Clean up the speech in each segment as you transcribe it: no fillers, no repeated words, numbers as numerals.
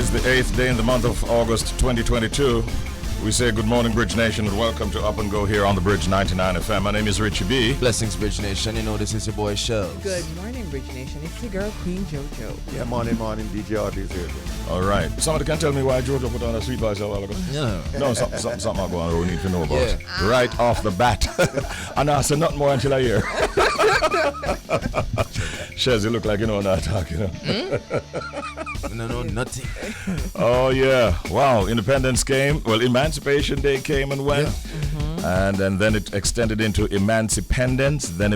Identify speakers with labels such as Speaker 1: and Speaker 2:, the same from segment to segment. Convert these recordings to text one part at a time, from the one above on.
Speaker 1: is the 8th day in the month of August 2022. We say good morning, Bridge Nation, and welcome to Up and Go here on the Bridge 99 FM. My name is Richie B.
Speaker 2: Blessings, Bridge Nation. You know this is your boy Shells.
Speaker 3: Good morning, Bridge Nation. It's your girl, Queen JoJo.
Speaker 4: Yeah, morning, DJ Artist here.
Speaker 1: All right. Somebody can tell me why Jojo put on a sweet voice a while ago? No, something going on we need to know about.
Speaker 2: Yeah.
Speaker 1: Right off the bat. And I said nothing more until I hear. Shez, you look like you know what I'm talking about.
Speaker 2: No, nothing.
Speaker 1: Oh, yeah. Wow. Independence came. Well, Emancipation Day came and went. Yeah. And then it extended into Emancipendence, then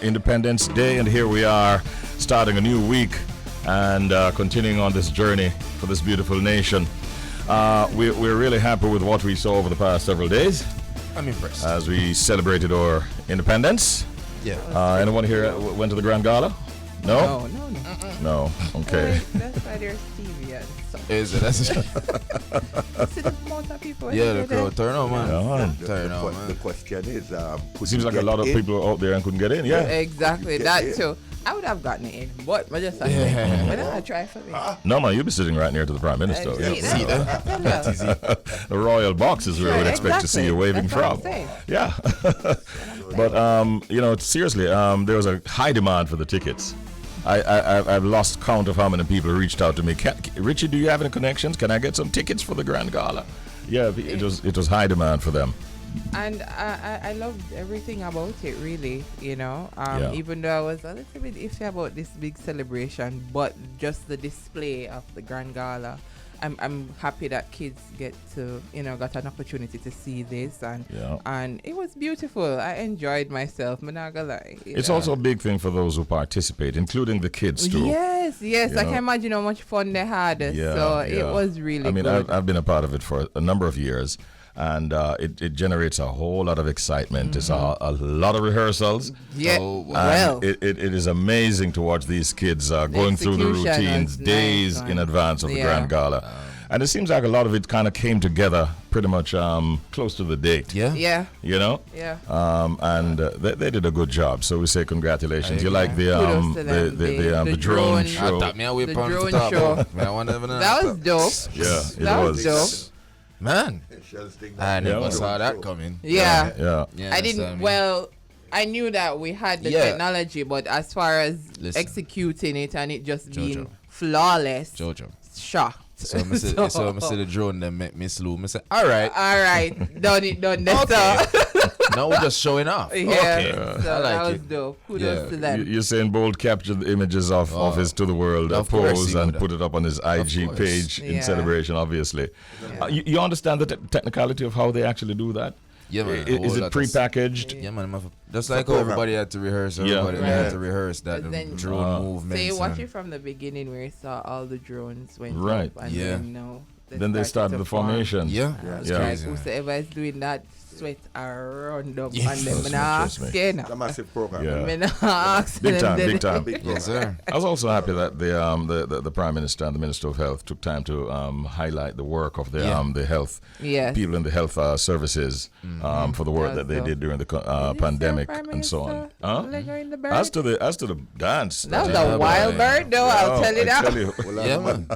Speaker 1: Independence Day. And here we are starting a new week and continuing on this journey for this beautiful nation. We're really happy with what we saw over the past several days.
Speaker 2: I'm impressed.
Speaker 1: As we celebrated our independence.
Speaker 2: Yeah.
Speaker 1: Anyone here went to the Grand Gala? No? No. Okay.
Speaker 3: That's why there's Stevie and stuff.
Speaker 2: Is it? That's
Speaker 3: See the amount of people.
Speaker 2: yeah, the crowd turn on, man.
Speaker 1: Yeah.
Speaker 2: Turn on, man.
Speaker 4: The question is,
Speaker 1: It seems like a lot of people out there and couldn't get in. Yeah.
Speaker 3: Exactly, that too. I would have gotten it in, but I just why not I try for me?
Speaker 1: No, man, you'll be sitting right near to the Prime Minister.
Speaker 3: See that?
Speaker 1: The royal box is where we'd expect to see you waving
Speaker 3: That's what I'm
Speaker 1: from.
Speaker 3: saying.
Speaker 1: Yeah. But, seriously, there was a high demand for the tickets. I've lost count of how many people reached out to me. Richie, do you have any connections? Can I get some tickets for the Grand Gala? Yeah, it was high demand for them.
Speaker 3: And I loved everything about it, really, even though I was a little bit iffy about this big celebration, but just the display of the Grand Gala. I'm happy that kids get to, got an opportunity to see this, and it was beautiful. I enjoyed myself, I'm not gonna lie.
Speaker 1: It's also a big thing for those who participate, including the kids too.
Speaker 3: Yes, I can imagine how much fun they had. It was really good.
Speaker 1: I've been a part of it for a number of years. And it generates a whole lot of excitement. It's a lot of rehearsals.
Speaker 3: Yeah,
Speaker 1: It is amazing to watch these kids going through the routines days in advance of the Grand Gala. And it seems like a lot of it kind of came together pretty much close to the date.
Speaker 3: Yeah.
Speaker 1: Yeah. They did a good job. So we say congratulations. You like the drone show?
Speaker 3: The drone show. That was dope.
Speaker 1: Yeah,
Speaker 3: that was dope.
Speaker 2: Man, I never saw that coming.
Speaker 3: Yeah. I didn't. Well, I knew that we had the technology, but as far as executing it and it just being flawless, shocked.
Speaker 2: So I see the drone then make me slow. I say, all right,
Speaker 3: done that.
Speaker 2: Now we're just showing off.
Speaker 3: Yeah,
Speaker 2: okay.
Speaker 3: So that was dope. Kudos to them.
Speaker 1: You're saying Bolt captured the images of his To the World pose and put it up on his IG page in celebration, obviously.
Speaker 3: Yeah.
Speaker 1: You understand the technicality of how they actually do that?
Speaker 2: Yeah, man.
Speaker 1: Is it pre-packaged?
Speaker 2: Yeah, man. Just like how everybody had to rehearse. Everybody had to rehearse that drone movement.
Speaker 3: So you watch it from the beginning where you saw all the drones went
Speaker 1: right.
Speaker 3: up and
Speaker 1: then they started the formation.
Speaker 2: Yeah.
Speaker 3: It's crazy. Whoever is doing that sweat around up and them
Speaker 4: a massive program.
Speaker 1: Yeah. Big time.
Speaker 2: Yes, sir.
Speaker 1: I was also happy that the Prime Minister and the Minister of Health took time to highlight the work of the health people in the health services for the work that they did during the pandemic and so on. As to the dance,
Speaker 3: that was a wild bird, though. I'll tell you
Speaker 2: that.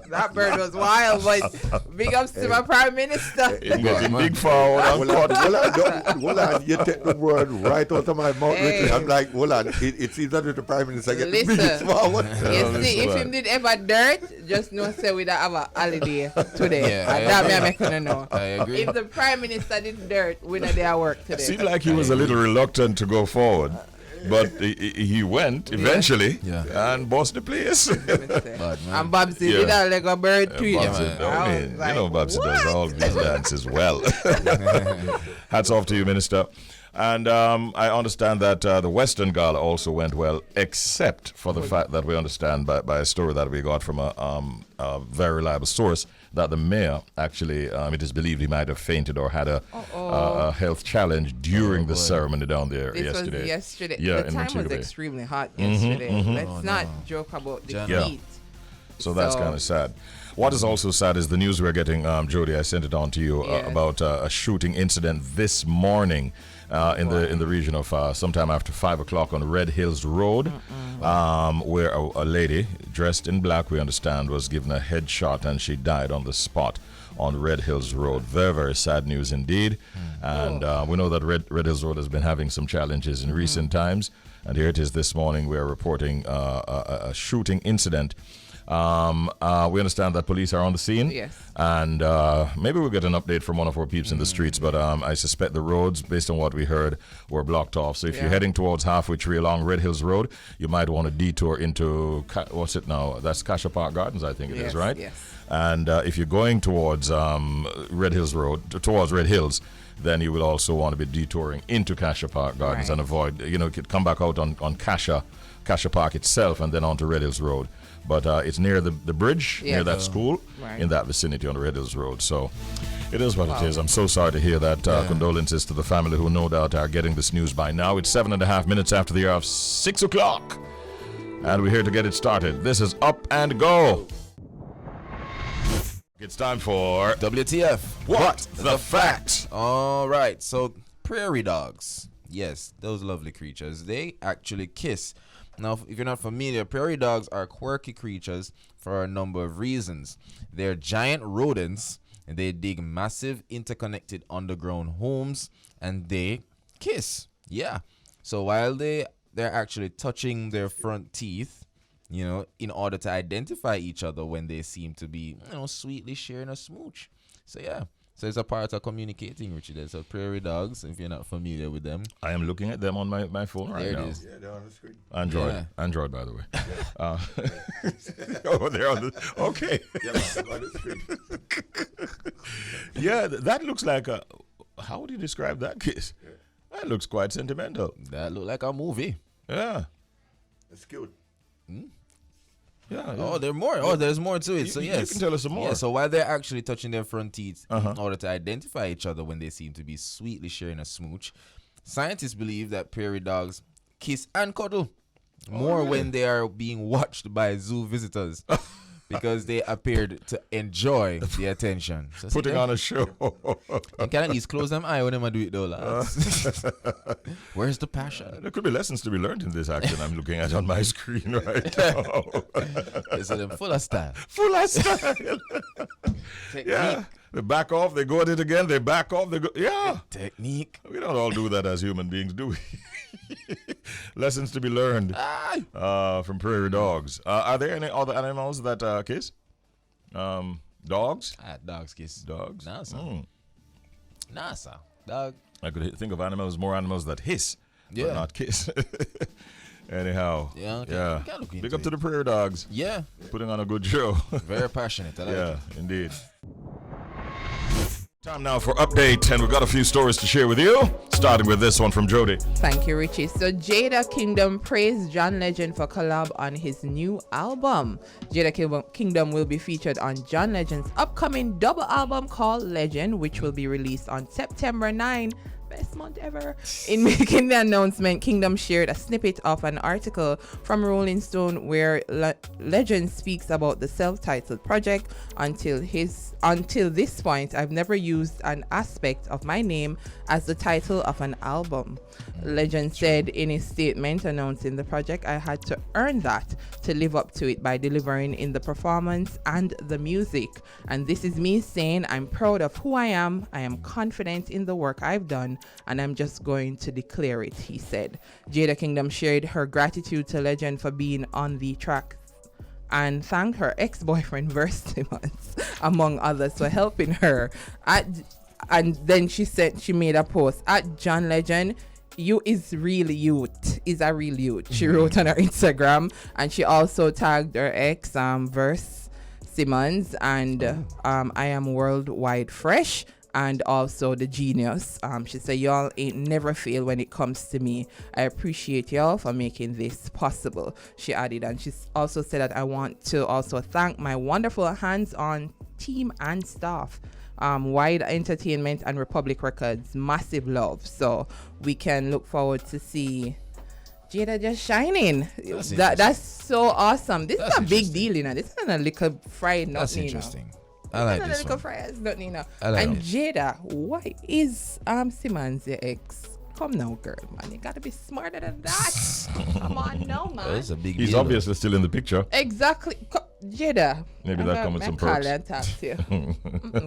Speaker 3: That bird was wild, but big ups to my Prime Minister.
Speaker 1: Getting big forward.
Speaker 4: Hold on, you take the word right out of my mouth, Richard. I'm like, hold on, it's either the Prime Minister get the biggest forward.
Speaker 3: If him did ever dirt, just know say we don't have a holiday today. That me I know.
Speaker 2: I agree.
Speaker 3: If the Prime Minister did dirt, we not there work today.
Speaker 1: Seemed like he was a little reluctant to go forward. But he went eventually and bossed the place.
Speaker 3: And Babsy did that like a bird tweet.
Speaker 1: Babsy does all these dances well. Hats off to you, Minister. And I understand that the Western Gala also went well, except for the fact that we understand by a story that we got from a very reliable source that the mayor actually, it is believed he might have fainted or had a health challenge during the ceremony down there yesterday.
Speaker 3: Was yesterday.
Speaker 1: Yeah,
Speaker 3: the time was extremely hot yesterday. Let's not joke about the heat.
Speaker 1: So that's kind of sad. What is also sad is the news we're getting, Jody, I sent it on to you, about a shooting incident this morning in the region of sometime after 5 o'clock on Red Hills Road, where a lady dressed in black, we understand, was given a headshot and she died on the spot on Red Hills Road. Very, very sad news indeed. And we know that Red Hills Road has been having some challenges in recent times. And here it is this morning. We are reporting a shooting incident. We understand that police are on the scene.
Speaker 3: Yes.
Speaker 1: And maybe we'll get an update from one of our peeps in the streets. But I suspect the roads, based on what we heard, were blocked off. So if you're heading towards halfway tree along Red Hills Road, you might want to detour into, what's it now? That's Cassia Park Gardens, I think it is, right?
Speaker 3: Yes.
Speaker 1: And if you're going towards Red Hills Road, towards Red Hills, then you will also want to be detouring into Cassia Park Gardens and avoid, come back out on Cassia Park itself and then onto Red Hills Road. But it's near the bridge, near that school, in that vicinity on Red Hills Road. So it is what it is. I'm so sorry to hear that. Condolences to the family who no doubt are getting this news by now. It's 7.5 minutes after the hour of 6 o'clock. And we're here to get it started. This is Up and Go. It's time for
Speaker 2: WTF.
Speaker 1: What the Fact?
Speaker 2: All right. So prairie dogs. Yes, those lovely creatures. They actually kiss. Now, if you're not familiar, prairie dogs are quirky creatures for a number of reasons. They're giant rodents, and they dig massive interconnected underground homes, and they kiss. Yeah. So while they're actually touching their front teeth, in order to identify each other when they seem to be, sweetly sharing a smooch. So, yeah. So it's a part of communicating, Richie. There's so prairie dogs, if you're not familiar with them.
Speaker 1: I am looking at them on my phone right now.
Speaker 2: There it is.
Speaker 4: Yeah, they're on the screen.
Speaker 1: Android, by the way. Oh, they're on the... Okay.
Speaker 4: Yeah, they're on the screen.
Speaker 1: Yeah, that looks like a... How would you describe that kiss? Yeah. That looks quite sentimental.
Speaker 2: That look like a movie.
Speaker 1: Yeah.
Speaker 4: It's cute.
Speaker 1: Yeah.
Speaker 2: Oh, there's more. Oh, there's more to it. So yes,
Speaker 1: you can tell us some more.
Speaker 2: Yeah, so while they're actually touching their front teeth in order to identify each other when they seem to be sweetly sharing a smooch, scientists believe that prairie dogs kiss and cuddle more when they are being watched by zoo visitors because they appeared to enjoy the attention. So
Speaker 1: putting on a show.
Speaker 2: You can at least close them eye when they do it though, lads. Where's the passion?
Speaker 1: There could be lessons to be learned in this action I'm looking at on my screen right now.
Speaker 2: So they're full of style.
Speaker 1: Full of style. Yeah. They back off, they go at it again, they back off, they go. Yeah.
Speaker 2: Technique.
Speaker 1: We don't all do that as human beings, do we? Lessons to be learned from prairie dogs. Are there any other animals that kiss? Dogs?
Speaker 2: Dogs kiss.
Speaker 1: Dogs?
Speaker 2: Nah, sir. Nah, sir. Dog.
Speaker 1: I could think of more animals that hiss, but not kiss. Anyhow.
Speaker 2: Yeah, okay.
Speaker 1: Yeah. Big up to the prairie dogs.
Speaker 2: Yeah.
Speaker 1: Putting on a good show.
Speaker 2: Very passionate. I like it.
Speaker 1: Indeed. Time now for update, and we've got a few stories to share with you, starting with this one from Jody.
Speaker 3: Thank you, Richie. So Jada Kingdom praised John Legend for collab on his new album. Jada Kingdom will be featured on John Legend's upcoming double album called Legend, which will be released on September 9. Best month ever. In making the announcement, Kingdom shared a snippet of an article from Rolling Stone where Legend speaks about the self-titled project. Until this point, I've never used an aspect of my name as the title of an album. Legend said in his statement announcing the project, I had to earn that to live up to it by delivering in the performance and the music. And this is me saying I'm proud of who I am confident in the work I've done, and I'm just going to declare it, he said. Jada Kingdom shared her gratitude to Legend for being on the track and thanked her ex-boyfriend Verse Simmons, among others, for helping her. And then she said she made a post at John Legend. You is really youth. Is a real youth. She wrote on her Instagram, and she also tagged her ex, Verse Simmons, and I am worldwide fresh, and also the genius. She said, y'all ain't never fail when it comes to me. I appreciate y'all for making this possible, she added. And she also said that I want to also thank my wonderful hands-on team and staff. Wide Entertainment and Republic Records, massive love. So we can look forward to see Jada just shining.
Speaker 2: That's
Speaker 3: That's so awesome. This
Speaker 2: That's
Speaker 3: is a big
Speaker 2: interesting.
Speaker 3: deal, you know. This is not a little fried,
Speaker 2: That's
Speaker 3: nothing.
Speaker 2: interesting.
Speaker 3: You know.
Speaker 2: I like
Speaker 3: It's not a
Speaker 2: this
Speaker 3: little
Speaker 2: one.
Speaker 3: fried, it's nothing, you know.
Speaker 2: I like
Speaker 3: And
Speaker 2: it.
Speaker 3: Jada, why is Simmons your ex? Come now, girl, man. You gotta be smarter than that. Come on, no, man.
Speaker 2: That's a big
Speaker 1: He's
Speaker 2: deal.
Speaker 1: obviously still in the picture.
Speaker 3: Exactly. Jada.
Speaker 1: Maybe that comes with some
Speaker 3: call
Speaker 1: perks.
Speaker 3: and talk to you.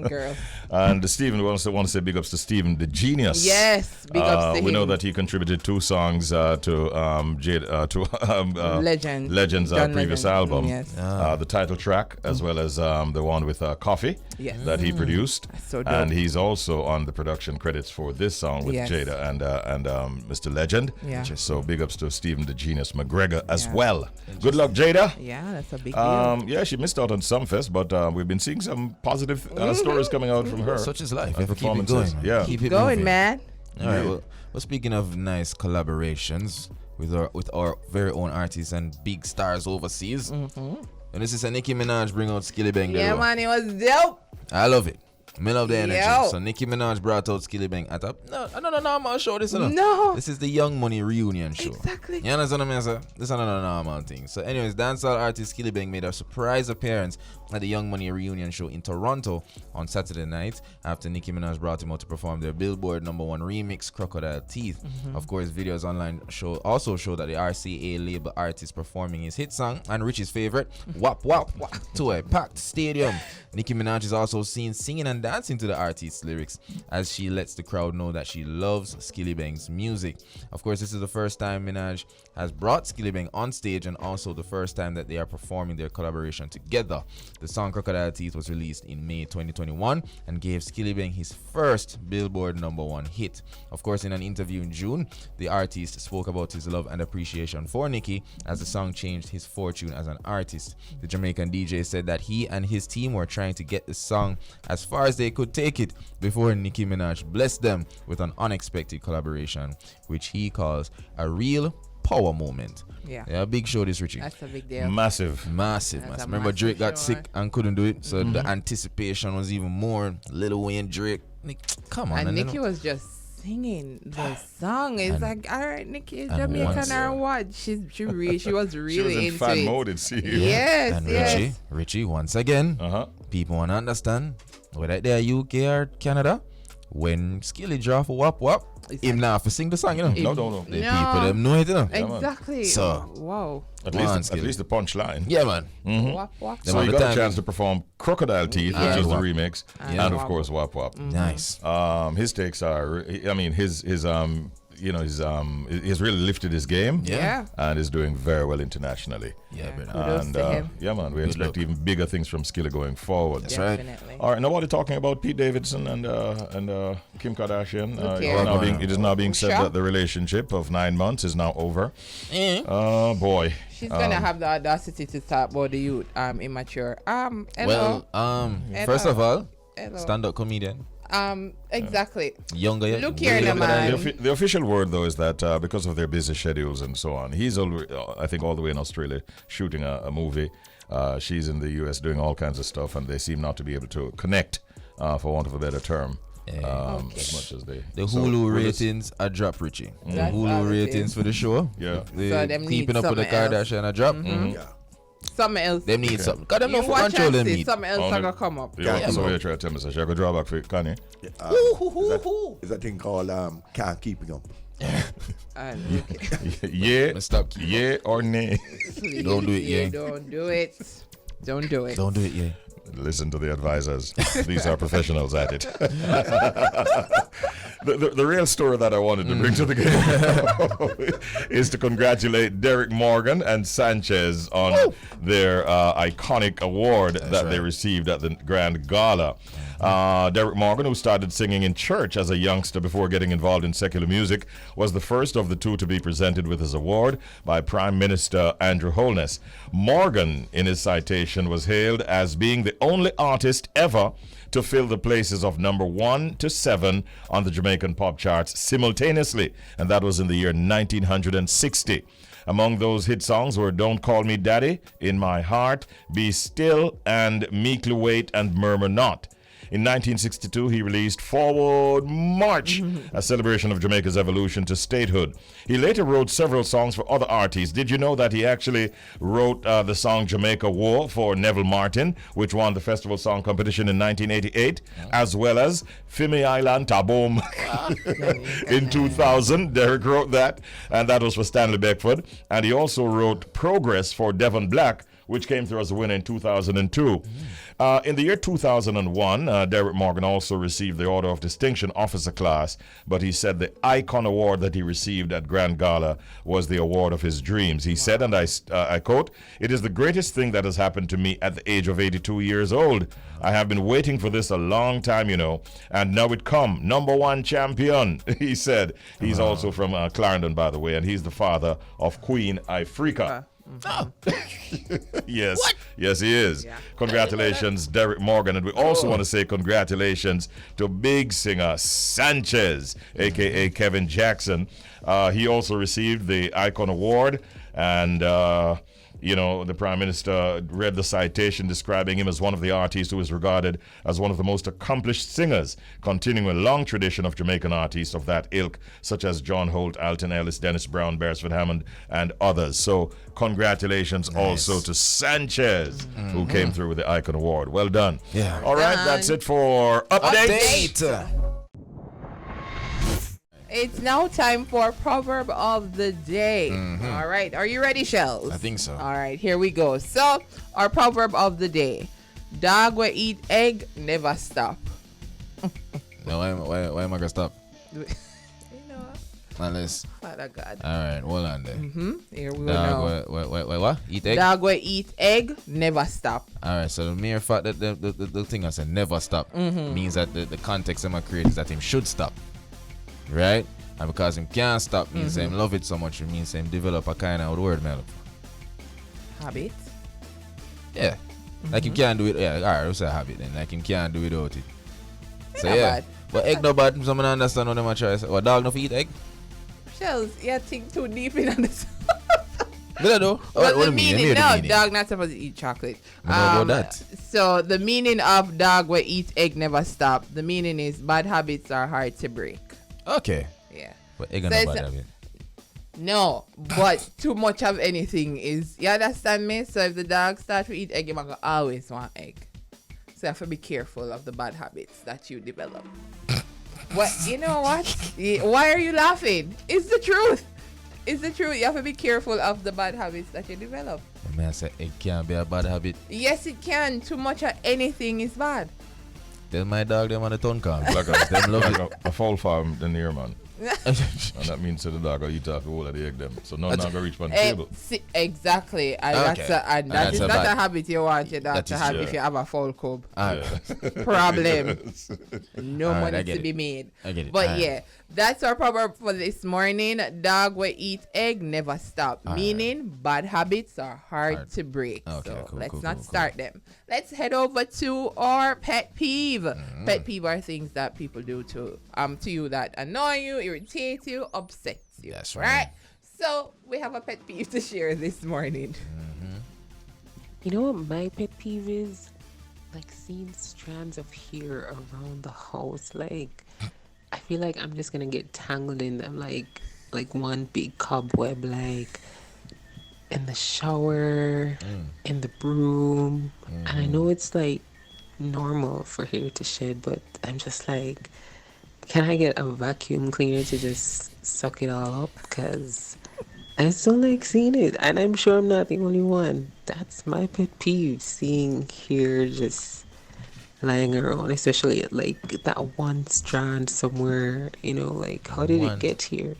Speaker 3: Girl.
Speaker 1: And Stephen, we also want to say big ups to Stephen, the genius.
Speaker 3: Yes, big ups to him.
Speaker 1: We know that he contributed 2 songs to Legend's
Speaker 3: John
Speaker 1: previous
Speaker 3: Legend.
Speaker 1: album.
Speaker 3: Yes.
Speaker 1: The title track, as well as the one with Coffee
Speaker 3: Yes.
Speaker 1: that he produced.
Speaker 3: So dope.
Speaker 1: And he's also on the production credits for this song with
Speaker 3: Yes.
Speaker 1: Jada and Mr. Legend.
Speaker 3: Yeah.
Speaker 1: So big ups to Stephen, the genius McGregor as
Speaker 3: Yeah.
Speaker 1: well. Good luck, Jada.
Speaker 3: Yeah, that's a big deal.
Speaker 1: Yeah, she missed out on some fest, but we've been seeing some positive stories coming out from her.
Speaker 2: Such is life. You have to keep it
Speaker 1: Performances,
Speaker 2: going.
Speaker 1: yeah.
Speaker 2: Keep it
Speaker 3: Going,
Speaker 2: moving.
Speaker 3: man.
Speaker 2: All right. Well, speaking of nice collaborations with our very own artists and big stars overseas, and this is a Nicki Minaj bring out Skilly Bang.
Speaker 3: Yeah, man, it was dope.
Speaker 2: I love it. I love the energy.
Speaker 3: Yo.
Speaker 2: So Nicki Minaj brought out Skilly Bang at up. No, I'm gonna show this.
Speaker 3: No.
Speaker 2: This is the Young Money reunion show.
Speaker 3: Exactly.
Speaker 2: You understand what I mean, sir? This is not a normal thing. So anyways, dancehall artist Skilly Bang made a surprise appearance at the Young Money reunion show in Toronto on Saturday night after Nicki Minaj brought him out to perform their Billboard #1 remix, Crocodile Teeth. Of course, videos online also show that the RCA label artist performing his hit song and Richie's favorite, Wap Wap, to a packed stadium. Nicki Minaj is also seen singing and dancing to the artist's lyrics as she lets the crowd know that she loves Skilly Bang's music. Of course, this is the first time Minaj has brought Skilly Bang on stage and also the first time that they are performing their collaboration together. The song Crocodile Teeth was released in May 2021 and gave Skilly Bang his first Billboard #1 hit. Of course, in an interview in June, the artist spoke about his love and appreciation for Nicki as the song changed his fortune as an artist. The Jamaican DJ said that he and his team were trying to get the song as far as they could take it before Nicki Minaj blessed them with an unexpected collaboration, which he calls a real power moment.
Speaker 3: Yeah.
Speaker 2: Big show this, Richie.
Speaker 3: That's a big deal.
Speaker 1: Massive.
Speaker 2: Massive.
Speaker 3: That's a
Speaker 2: Remember
Speaker 3: massive
Speaker 2: Drake got
Speaker 3: show,
Speaker 2: sick and couldn't do it, so the anticipation was even more. Lil Wayne, Drake, come on.
Speaker 3: And
Speaker 2: then,
Speaker 3: Nicki was just singing the song. It's
Speaker 2: And-
Speaker 3: like, all right, Nicki is
Speaker 2: and
Speaker 3: Jamaican
Speaker 2: once-
Speaker 3: or what? She was
Speaker 1: She was
Speaker 3: really
Speaker 1: in
Speaker 3: into
Speaker 1: fan
Speaker 3: it.
Speaker 1: mode, it seems.
Speaker 3: Yes,
Speaker 2: and
Speaker 3: yes.
Speaker 2: Richie, once again, people want to understand whether they're UK or Canada. When Skilly draw for Wap Wap,
Speaker 3: It's
Speaker 2: him now for sing the song, you know.
Speaker 1: No.
Speaker 2: The
Speaker 3: No.
Speaker 2: people them know it, you know.
Speaker 1: man.
Speaker 3: Exactly.
Speaker 2: So-
Speaker 3: Wow.
Speaker 1: At
Speaker 2: Come on,
Speaker 1: least
Speaker 2: Skilly.
Speaker 1: the punchline.
Speaker 2: Yeah, man.
Speaker 3: Wap, wap.
Speaker 2: Them
Speaker 1: So
Speaker 2: on
Speaker 1: you
Speaker 2: the
Speaker 1: got a
Speaker 2: time
Speaker 1: chance
Speaker 2: is-
Speaker 1: to perform Crocodile Teeth,
Speaker 3: Yeah.
Speaker 1: which is the
Speaker 2: Wap.
Speaker 1: remix,
Speaker 3: Yeah.
Speaker 1: and of
Speaker 3: Wap.
Speaker 1: course Wap Wap.
Speaker 2: Nice.
Speaker 1: His takes are, I mean, he's really lifted his game.
Speaker 3: Yeah.
Speaker 1: And is doing very well internationally.
Speaker 2: Yeah, brother.
Speaker 3: Kudos
Speaker 1: And
Speaker 3: to him.
Speaker 1: yeah, man, we expect
Speaker 2: luck.
Speaker 1: even bigger things from Skilly going forward.
Speaker 2: That's right.
Speaker 3: Definitely.
Speaker 1: All right, nobody talking about Pete Davidson and Kim Kardashian.
Speaker 3: cares?
Speaker 1: It is now being said
Speaker 3: Sure.
Speaker 1: that the relationship of 9 months is now over.
Speaker 2: Eh?
Speaker 1: Oh boy.
Speaker 3: She's gonna have the audacity to talk about the youth immature. Hello.
Speaker 2: Well, first of all,
Speaker 3: Hello.
Speaker 2: stand-up comedian.
Speaker 3: Exactly.
Speaker 2: Younger.
Speaker 3: Look here,
Speaker 2: way
Speaker 3: now,
Speaker 2: younger than
Speaker 3: man.
Speaker 2: you.
Speaker 1: The official word, though, is that because of their busy schedules and so on, he's already, I think, all the way in Australia shooting a movie. She's in the US doing all kinds of stuff, and they seem not to be able to connect, for want of a better term, as much as they.
Speaker 2: The
Speaker 1: so
Speaker 2: Hulu
Speaker 1: we'll just-
Speaker 2: ratings are drop, Richie. The
Speaker 3: That's all
Speaker 2: Hulu
Speaker 3: it
Speaker 2: ratings
Speaker 3: is.
Speaker 2: for the show.
Speaker 1: Yeah.
Speaker 2: The
Speaker 3: So them need
Speaker 2: keeping up with the
Speaker 3: something else.
Speaker 2: Kardashian are drop.
Speaker 4: Yeah.
Speaker 3: Something else.
Speaker 2: Them need something. Cause them
Speaker 3: You
Speaker 2: no for
Speaker 3: watch
Speaker 2: control
Speaker 3: and
Speaker 2: them
Speaker 3: see
Speaker 2: need.
Speaker 3: something else
Speaker 1: Oh,
Speaker 3: gonna
Speaker 1: no.
Speaker 3: come up.
Speaker 1: Yeah,
Speaker 4: Yeah,
Speaker 1: so
Speaker 4: bro.
Speaker 1: you're trying to tell me, so I go draw back for Kanye.
Speaker 4: Is that thing called can't keep it up.
Speaker 3: Okay.
Speaker 1: Yeah,
Speaker 2: Stop.
Speaker 1: yeah or nay.
Speaker 3: Please,
Speaker 2: Don't do it, yeah.
Speaker 3: Don't do it. Don't do it.
Speaker 2: Don't do it, yeah.
Speaker 1: Listen to the advisors. These are professionals at it. the real story that I wanted to bring to the game is to congratulate Derek Morgan and Sanchez on their iconic award that they received at the Grand Gala. Derek Morgan, who started singing in church as a youngster before getting involved in secular music, was the first of the two to be presented with his award by Prime Minister Andrew Holness. Morgan, in his citation, was hailed as being the only artist ever to fill the places of number 1 to 7 on the Jamaican pop charts simultaneously, and that was in the year 1960. Among those hit songs were Don't Call Me Daddy, In My Heart, Be Still, and Meekly Wait and Murmur Not. In 1962, he released Forward March, a celebration of Jamaica's evolution to statehood. He later wrote several songs for other artists. Did you know that he actually wrote the song Jamaica War for Neville Martin, which won the festival song competition in 1988, as well as Fimi Island Taboom in 2000. Derek wrote that, and that was for Stanley Beckford. And he also wrote Progress for Devon Black, which came through as a winner in 2002. In the year 2001, Derek Morgan also received the Order of Distinction Officer Class, but he said the Icon Award that he received at Grand Gala was the award of his dreams. He said, and I quote, "It is the greatest thing that has happened to me at the age of 82 years old. I have been waiting for this a long time, and now it come. #1 champion," he said. He's also from Clarendon, by the way, and he's the father of Queen Ifrica.
Speaker 2: Oh.
Speaker 1: Yes. Yes, he is. Yeah. Congratulations, Derek Morgan. And we also want to say congratulations to big singer Sanchez, a.k.a. Kevin Jackson. He also received the Icon Award, and the Prime Minister read the citation describing him as one of the artists who is regarded as one of the most accomplished singers, continuing a long tradition of Jamaican artists of that ilk, such as John Holt, Alton Ellis, Dennis Brown, Beresford Hammond, and others. So congratulations also to Sanchez, who came through with the Icon Award. Well done.
Speaker 2: Yeah.
Speaker 1: All right, that's it for Update.
Speaker 3: It's now time for Proverb of the Day. All right. Are you ready, Shells?
Speaker 2: I think so.
Speaker 3: All right. Here we go. So, our Proverb of the Day. Dog will eat egg, never stop.
Speaker 2: Now, why am I going to stop? Unless.
Speaker 3: Father God.
Speaker 2: All right. Hold on there.
Speaker 3: Here we go now.
Speaker 2: What? Eat egg?
Speaker 3: Dog will eat egg, never stop.
Speaker 2: All right. So, the mere fact that the thing I said never stop means that the context I'm going to create is that him should stop. Right? And because him can't stop means him love it so much, it means him develop a kind of word melody.
Speaker 3: Habit?
Speaker 2: Yeah. Like him can't do it. Yeah, alright, we'll say habit then. Like him can't do it without it. So
Speaker 3: Not
Speaker 2: yeah.
Speaker 3: bad.
Speaker 2: But egg no bad, someone understand what them a try. What dog no eat egg?
Speaker 3: Shells, you think too deep in this.
Speaker 2: Did I do?
Speaker 3: Well,
Speaker 2: what
Speaker 3: the
Speaker 2: do you
Speaker 3: meaning,
Speaker 2: mean?
Speaker 3: no, dog not supposed to eat chocolate.
Speaker 2: About that.
Speaker 3: So the meaning of dog will eat egg, never stop. The meaning is bad habits are hard to break.
Speaker 2: Okay.
Speaker 3: Yeah.
Speaker 2: But egg no
Speaker 3: So
Speaker 2: bad habit.
Speaker 3: No, but too much of anything is, you understand me? So if the dog starts to eat egg, you're going to always want egg. So you have to be careful of the bad habits that you develop. What? You know what? Why are you laughing? It's the truth. It's the truth. You have to be careful of the bad habits that you develop.
Speaker 2: I mean, I say egg can't be a bad habit.
Speaker 3: Yes, it can. Too much of anything is bad.
Speaker 2: Tell my dog them on the tongue calm.
Speaker 1: Like
Speaker 2: them love it.
Speaker 1: a foul farm the near man. And that means that the dog will eat off the whole of the egg them. So none not going to reach on the table.
Speaker 3: Exactly. And
Speaker 2: Okay.
Speaker 3: that is not a habit you want your dog
Speaker 2: That
Speaker 3: to
Speaker 2: is
Speaker 3: have
Speaker 1: true.
Speaker 3: if you have a full cub.
Speaker 2: Alright.
Speaker 3: Problem. No
Speaker 2: Alright,
Speaker 3: money
Speaker 2: I get
Speaker 3: to
Speaker 2: it.
Speaker 3: be made.
Speaker 2: I get it.
Speaker 3: But
Speaker 2: Alright.
Speaker 3: yeah, that's our proverb for this morning. Dog will eat egg, never stop.
Speaker 2: Alright.
Speaker 3: Meaning bad habits are hard
Speaker 2: Hard.
Speaker 3: to break.
Speaker 2: Okay,
Speaker 3: So
Speaker 2: cool,
Speaker 3: let's
Speaker 2: cool,
Speaker 3: not
Speaker 2: cool,
Speaker 3: start them. Let's head over to our pet peeve. Pet peeve are things that people do to you that annoy you, irritate you, upset you.
Speaker 2: That's right.
Speaker 3: So we have a pet peeve to share this morning.
Speaker 5: You know what my pet peeve is? Like seeing strands of hair around the house. Like I feel like I'm just gonna get tangled in them like one big cobweb, like in the shower, in the broom. And I know it's like normal for hair to shed, but I'm just like, can I get a vacuum cleaner to just suck it all up? Because I just don't like seeing it. And I'm sure I'm not the only one. That's my pet peeve, seeing hair just lying around, especially like that one strand somewhere, like how did it get here?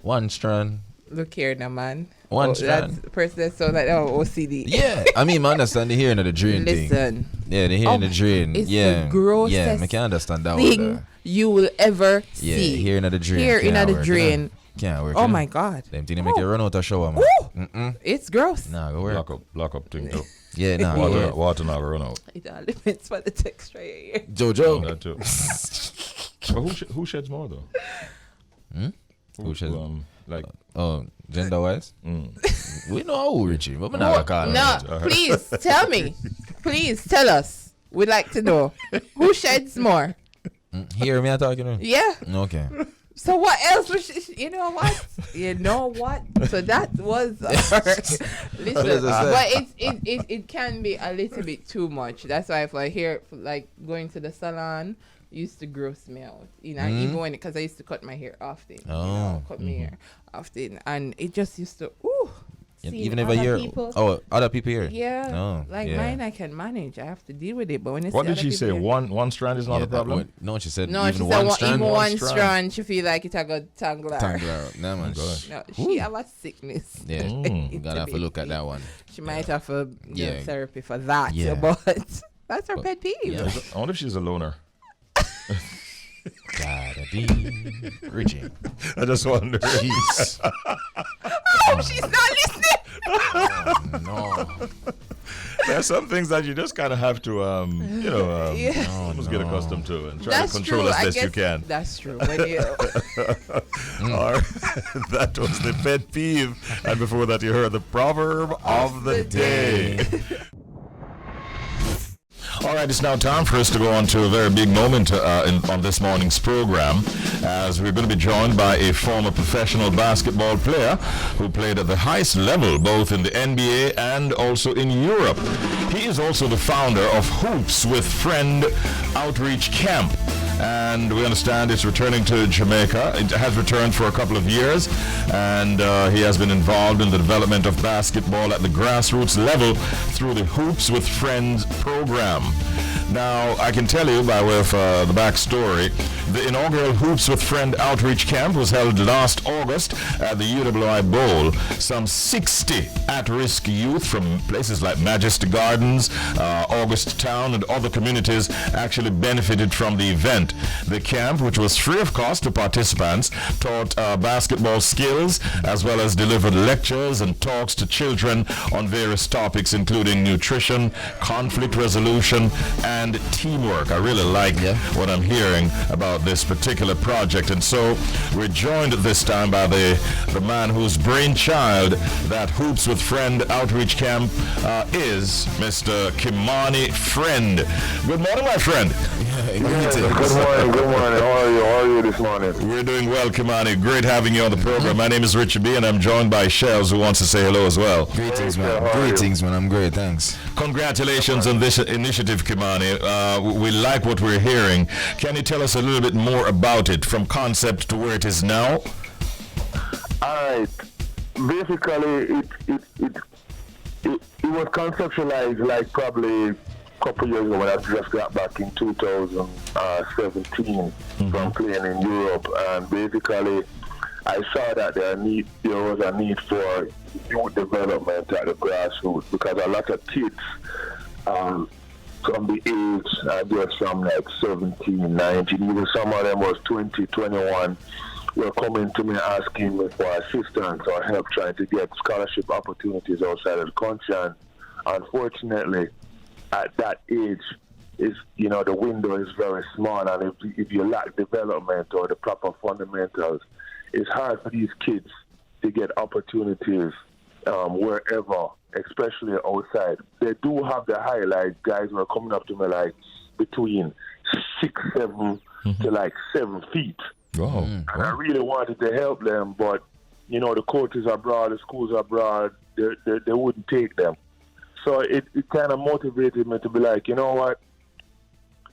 Speaker 2: One strand.
Speaker 3: Look here now, man.
Speaker 2: One strand.
Speaker 3: That's the person that saw that OCD.
Speaker 2: Yeah, I mean, I understand the hair in the drain thing.
Speaker 3: Listen.
Speaker 2: Yeah, the hair in the drain.
Speaker 3: It's
Speaker 2: Yeah,
Speaker 3: the grossest
Speaker 2: yeah, I can understand that
Speaker 3: thing
Speaker 2: one.
Speaker 3: you will ever
Speaker 2: Yeah,
Speaker 3: see.
Speaker 2: hair in the drain.
Speaker 3: Hair in
Speaker 2: Can't
Speaker 3: the
Speaker 2: work,
Speaker 3: drain.
Speaker 2: Can't work.
Speaker 3: Oh my God.
Speaker 2: Them thing they make you run out of shower, man.
Speaker 3: It's gross.
Speaker 2: Nah, go work.
Speaker 1: Block up thing too.
Speaker 2: Yeah, nah, go
Speaker 1: Water,
Speaker 2: work.
Speaker 1: water not run out.
Speaker 3: It all depends for the texture of your hair.
Speaker 2: Jojo.
Speaker 1: That too. But who sheds more though?
Speaker 2: Who sheds?
Speaker 1: Like
Speaker 2: Oh, gender wise? We know how Richie, but we're not gonna call him.
Speaker 3: No, please tell me. Please tell us. We'd like to know who sheds more.
Speaker 2: Hear me talking to him?
Speaker 3: Yeah.
Speaker 2: Okay.
Speaker 3: So what else was you know what? You know what? So that was listen, but it can be a little bit too much. That's why if I hear like going to the salon used to gross me out. You know, even when because I used to cut my hair often. Cut my hair often, and it just used to
Speaker 2: even if I hear other people here.
Speaker 3: Yeah. Mine I can manage. I have to deal with it. But when it's
Speaker 1: what did she say? One strand is not a problem?
Speaker 2: No, she said
Speaker 3: even one strand she feel like it a good tangle out.
Speaker 2: No, man.
Speaker 3: No, she have a sickness.
Speaker 2: Yeah. Gotta have to look at that one.
Speaker 3: She might have a therapy for that. Yeah. But that's her pet peeve.
Speaker 1: Yeah. I wonder if she's a loner.
Speaker 2: Gotta be Richie.
Speaker 1: I just wonder.
Speaker 2: Jeez.
Speaker 3: I hope she's not listening.
Speaker 2: Oh, no.
Speaker 1: There's some things that you just kind of have to, almost get accustomed to and try to control as best you can.
Speaker 3: That's true. When you
Speaker 1: All right. That was the pet peeve. And before that, you heard the proverb of the day. All right, it's now time for us to go on to a very big moment on this morning's program, as we're going to be joined by a former professional basketball player who played at the highest level, both in the NBA and also in Europe. He is also the founder of Hoops with Ffriend Outreach Camp, and we understand it's returning to Jamaica. It has returned for a couple of years, and he has been involved in the development of basketball at the grassroots level through the Hoops with Friends program. Now, I can tell you by way of the backstory, the inaugural Hoops with Ffriend Outreach Camp was held last August at the UWI Bowl. Some 60 at-risk youth from places like Majesty Gardens, August Town, and other communities actually benefited from the event. The camp, which was free of cost to participants, taught basketball skills as well as delivered lectures and talks to children on various topics, including nutrition, conflict resolution, and teamwork. I really like what I'm hearing about this particular project, and so we're joined this time by the man whose brainchild that Hoops with Ffriend Outreach Camp is Mr. Kimani Ffriend. Good morning, my friend.
Speaker 6: Good morning. How are you this morning?
Speaker 1: We're doing well, Kimani. Great having you on the program. My name is Richie B, and I'm joined by Shells, who wants to say hello as well.
Speaker 2: Greetings, man. I'm great, thanks.
Speaker 1: Congratulations on this initiative, Kimani. We like what we're hearing. Can you tell us a little bit more about it, from concept to where it is now?
Speaker 6: All right. Basically, it was conceptualized like probably a couple years ago when I just got back in 2017 from playing in Europe, and basically I saw that there was a need for youth development at the grassroots, because a lot of kids from the age just from like 17, 19, even some of them was 20, 21, were coming to me asking me for assistance or help trying to get scholarship opportunities outside of the country. And unfortunately, at that age, the window is very small, and if you lack development or the proper fundamentals, it's hard for these kids to get opportunities wherever, especially outside. They do have the highlight. Guys were coming up to me like between 6'7" to like 7 feet.
Speaker 1: Oh,
Speaker 6: and I really wanted to help them, but the coaches abroad, the schools abroad, they wouldn't take them. So it kind of motivated me to be like, you know what?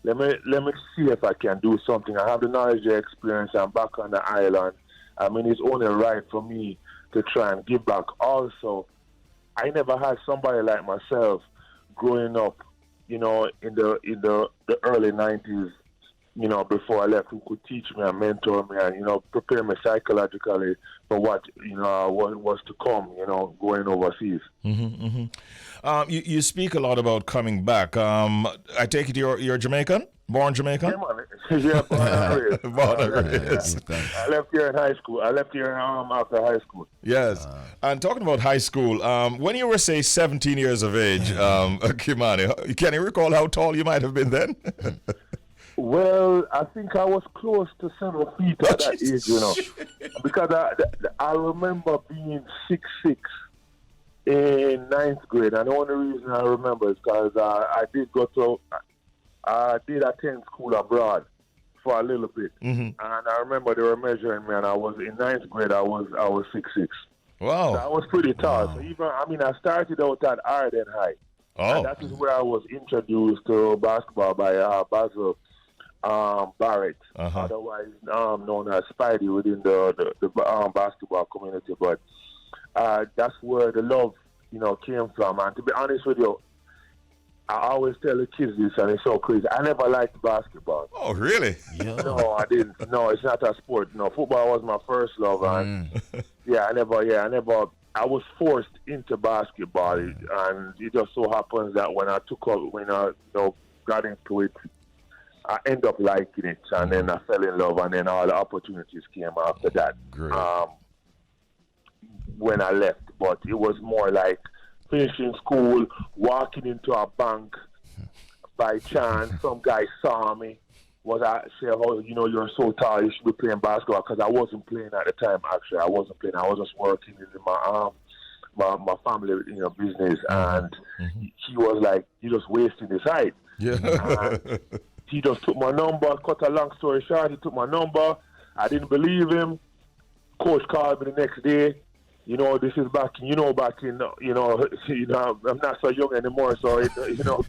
Speaker 6: Let me see if I can do something. I have the knowledge, the experience. I'm back on the island. I mean, it's only right for me to try and give back. Also, I never had somebody like myself growing up, in the early 90s, before I left, who could teach me and mentor me and, prepare me psychologically for what was to come, going overseas.
Speaker 1: You speak a lot about coming back. I take it you're Jamaican? Born Jamaican?
Speaker 6: Yeah, man. Yeah, born and raised. I left here in high school. After high school.
Speaker 1: Yes. And talking about high school, when you were, say, 17 years of age, Kimani, can you recall how tall you might have been then?
Speaker 6: Well, I think I was close to 7 feet at that age, because I remember being 6'6" in 9th grade, and the only reason I remember is because I did go to I did attend school abroad for a little bit, and I remember they were measuring me, and I was in ninth grade. I was 6'6".
Speaker 1: Wow.
Speaker 6: So I was pretty tall. So even I started out at Arden High.
Speaker 1: Oh.
Speaker 6: And that is where I was introduced to basketball by Basil Barrett, otherwise known as Spidey within the basketball community. But that's where the love, came from. And to be honest with you, I always tell the kids this, and it's so crazy. I never liked basketball.
Speaker 1: Oh, really?
Speaker 2: Yeah.
Speaker 6: No, I didn't. No, it's not a sport. No, football was my first love, and I was forced into basketball, and it just so happens that when I got into it, I end up liking it, and then I fell in love, and then all the opportunities came after that.
Speaker 1: Great.
Speaker 6: When I left, but it was more like finishing school, walking into a bank by chance. Some guy saw me. I said, "Oh, you're so tall. You should be playing basketball." Because I wasn't playing at the time. Actually, I wasn't playing. I was just working in my family, business. And he was like, "You're just wasting his height."
Speaker 1: Yeah.
Speaker 6: And he just took my number. Cut a long story short, he took my number. I didn't believe him. Coach called me the next day. This is back in, I'm not so young anymore. So,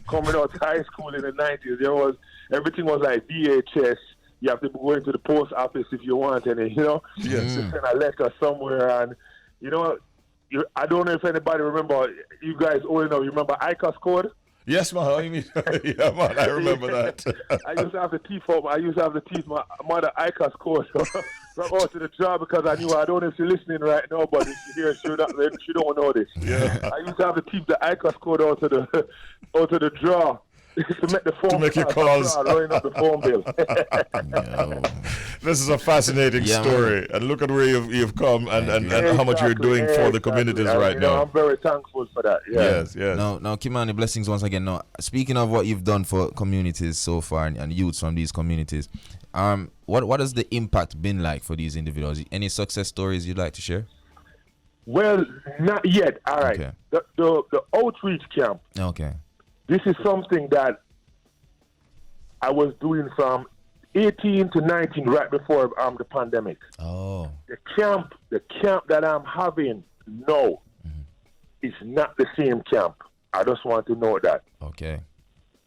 Speaker 6: coming out of high school in the 90s, everything was like VHS. You have to go into the post office if you want any,
Speaker 1: Yes.
Speaker 6: Just send a letter somewhere. And, I don't know if anybody remember, you guys old enough, you remember ICOS code?
Speaker 1: Yes, man. Yeah, man. I remember that.
Speaker 6: I used to have to teach my mother ICOS code. So I go to the job because I don't know if she's listening right now, but if she hears, she don't know this.
Speaker 1: Yeah.
Speaker 6: I used to have to teach the ICOS code out to the drawer to make the phone.
Speaker 1: To make your calls.
Speaker 6: Rolling up the phone bill.
Speaker 2: No.
Speaker 1: This is a fascinating story, and look at where you've come and how much you're doing for the communities right now.
Speaker 6: I'm very thankful for that. Yeah.
Speaker 1: Yes.
Speaker 2: Now, Kimani, blessings once again. Now, speaking of what you've done for communities so far and youths from these communities, what has the impact been like for these individuals? Any success stories you'd like to share?
Speaker 6: Well, not yet. All right.
Speaker 2: Okay.
Speaker 6: The outreach camp.
Speaker 2: Okay.
Speaker 6: This is something that I was doing from 18 to 19 right before the pandemic.
Speaker 2: Oh.
Speaker 6: The camp that I'm having now is not the same camp. I just want to know that.
Speaker 2: Okay.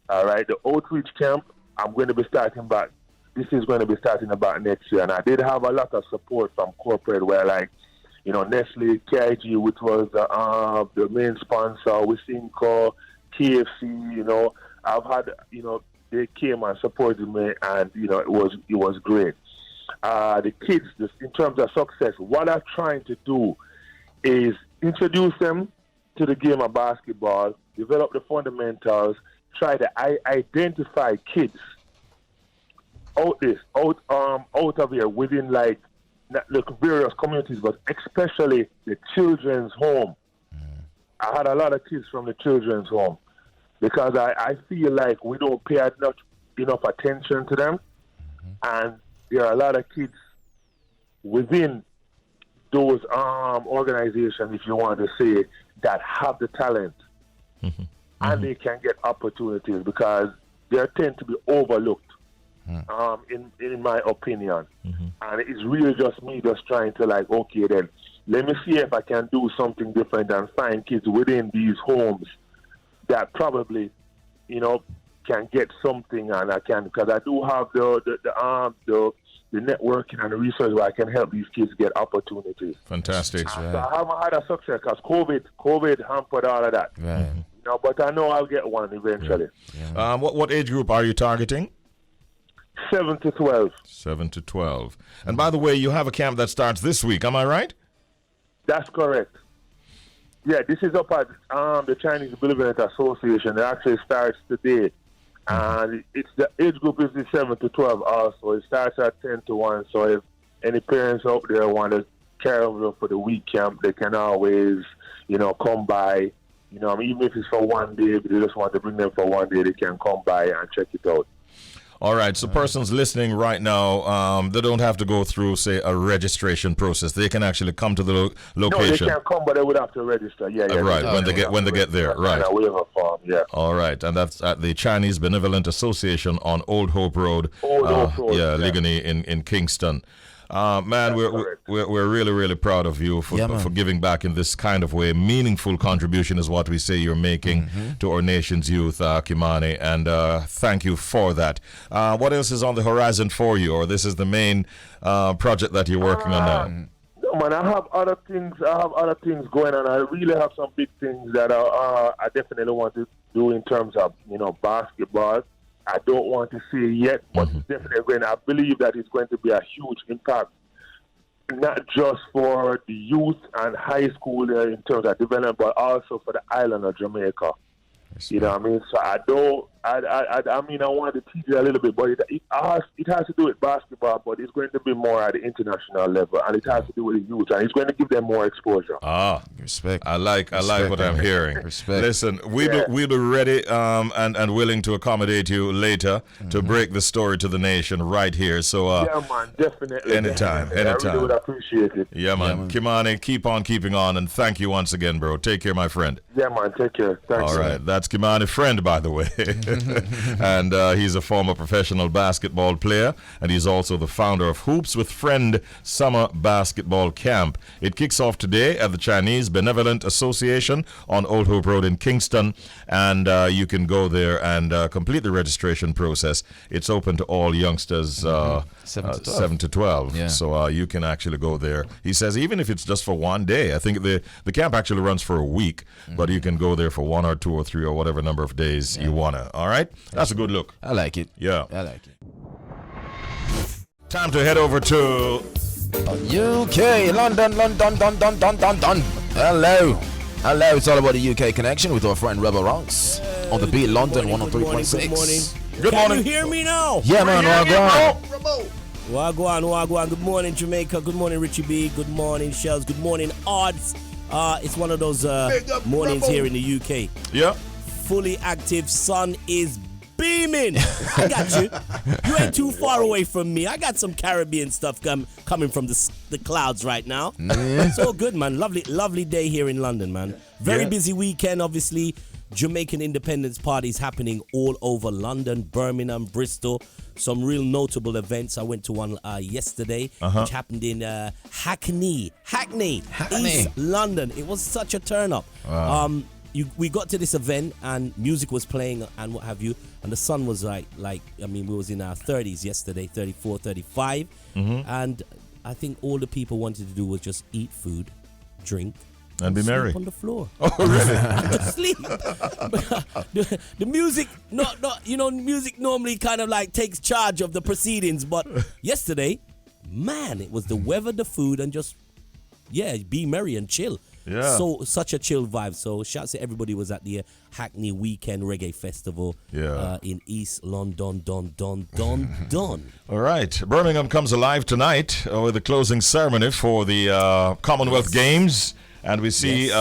Speaker 6: All right. The outreach camp, I'm going to be starting back. This is going to be starting about next year. And I did have a lot of support from corporate where Nestle, KIG, which was the main sponsor, Wisynco, KFC, I've had, they came and supported me, and, it was great. The kids, in terms of success, what I'm trying to do is introduce them to the game of basketball, develop the fundamentals, try to identify kids out of here within the various communities, but especially the children's home. I had a lot of kids from the children's home because I feel like we don't pay enough attention to them, and there are a lot of kids within those organizations, if you want to say, that have the talent and they can get opportunities because they tend to be overlooked. In my opinion, and it's really just me just trying to okay, then let me see if I can do something different and find kids within these homes that probably can get something, and I can, because I do have the networking and the research where I can help these kids get opportunities.
Speaker 1: Fantastic.
Speaker 6: So I haven't had a success because COVID hampered all of that.
Speaker 2: Right.
Speaker 6: But I know I'll get one eventually.
Speaker 1: Yeah. What age group are you targeting?
Speaker 6: 7 to 12.
Speaker 1: 7 to 12. And by the way, you have a camp that starts this week, am I right?
Speaker 6: That's correct. Yeah, this is up at the Chinese Development Association. It actually starts today. And it's the age group is the 7 to 12 also. It starts at 10 to 1. So if any parents out there want to carry over for the week camp, they can always, come by. Even if it's for one day, if they just want to bring them for one day, they can come by and check it out.
Speaker 1: All right, so persons listening right now, they don't have to go through, say, a registration process. They can actually come to the location.
Speaker 6: No, they can come, but they would have to register. Yeah,
Speaker 1: right, when they get there, right.
Speaker 6: And a waiver form, yeah.
Speaker 1: All right, and that's at the Chinese Benevolent Association on Old Hope Road. Yeah, Ligony in Kingston. Man, we're really, really proud of you for giving back in this kind of way. Meaningful contribution is what we say you're making to our nation's youth, Kimani, and thank you for that. What else is on the horizon for you, or this is the main project that you're working on now?
Speaker 6: No, man, I have other things. Going on. I really have some big things that I definitely want to do in terms of basketball. I don't want to say yet, but definitely I believe that it's going to be a huge impact, not just for the youth and high school in terms of development, but also for the island of Jamaica. You know what I mean? So I wanted to teach it a little bit, but it has to do with basketball, but it's going to be more at the international level, and it has to do with the youth, and it's going to give them more exposure.
Speaker 2: Respect.
Speaker 1: I like what I'm hearing.
Speaker 2: Respect.
Speaker 1: Listen, we'll be ready and willing to accommodate you later to break the story to the nation right here. So
Speaker 6: yeah, man, definitely.
Speaker 1: Anytime.
Speaker 6: I really would appreciate it.
Speaker 1: Yeah, man. Kimani, keep on keeping on, and thank you once again, bro. Take care, my friend.
Speaker 6: Yeah, man. Take care. Thanks.
Speaker 1: All right, that's Kimani Ffriend, by the way. And he's a former professional basketball player, and he's also the founder of Hoops with Ffriend Summer Basketball Camp. It kicks off today at the Chinese Benevolent Association on Old Hope Road in Kingston, and you can go there and complete the registration process. It's open to all youngsters 7 to 12.
Speaker 2: Yeah.
Speaker 1: So you can actually go there. He says even if it's just for one day, I think the camp actually runs for a week, but you can go there for 1 or 2 or 3 or whatever number of days you wanna. All right, that's a good look.
Speaker 2: I like it.
Speaker 1: Yeah,
Speaker 2: I like it.
Speaker 1: time to head over to
Speaker 2: UK, London. Hello. It's all about the UK connection with our friend Rebel Ranks on the beat, London 103.6.
Speaker 1: Good morning.
Speaker 7: Can you hear me now?
Speaker 2: Yeah, man.
Speaker 7: Wagwan. Good morning, Jamaica. Good morning, Richie B. Good morning, Shells. Good morning, Odds. It's one of those mornings here in the UK.
Speaker 1: Yeah.
Speaker 7: Fully active, sun is beaming. I got you. You ain't too far away from me. I got some Caribbean stuff coming from the clouds right now. It's all good, man. Lovely day here in London, man. Very busy weekend, obviously. Jamaican independence parties happening all over London, Birmingham, Bristol. Some real notable events. I went to one yesterday, which happened in Hackney, East London. It was such a turn up.
Speaker 2: Wow.
Speaker 7: We got to this event and music was playing and what have you, and the sun was we was in our 30s yesterday, 34, 35, and I think all the people wanted to do was just eat food, drink,
Speaker 1: and be merry
Speaker 7: on the floor.
Speaker 1: Oh, really?
Speaker 7: Just sleep. the music, music normally kind of like takes charge of the proceedings, but yesterday, man, it was the weather, the food, and just be merry and chill.
Speaker 1: Yeah.
Speaker 7: So such a chill vibe. So shouts to everybody who was at the Hackney Weekend Reggae Festival in East London. Don.
Speaker 1: All right. Birmingham comes alive tonight with the closing ceremony for the Commonwealth Games. And we see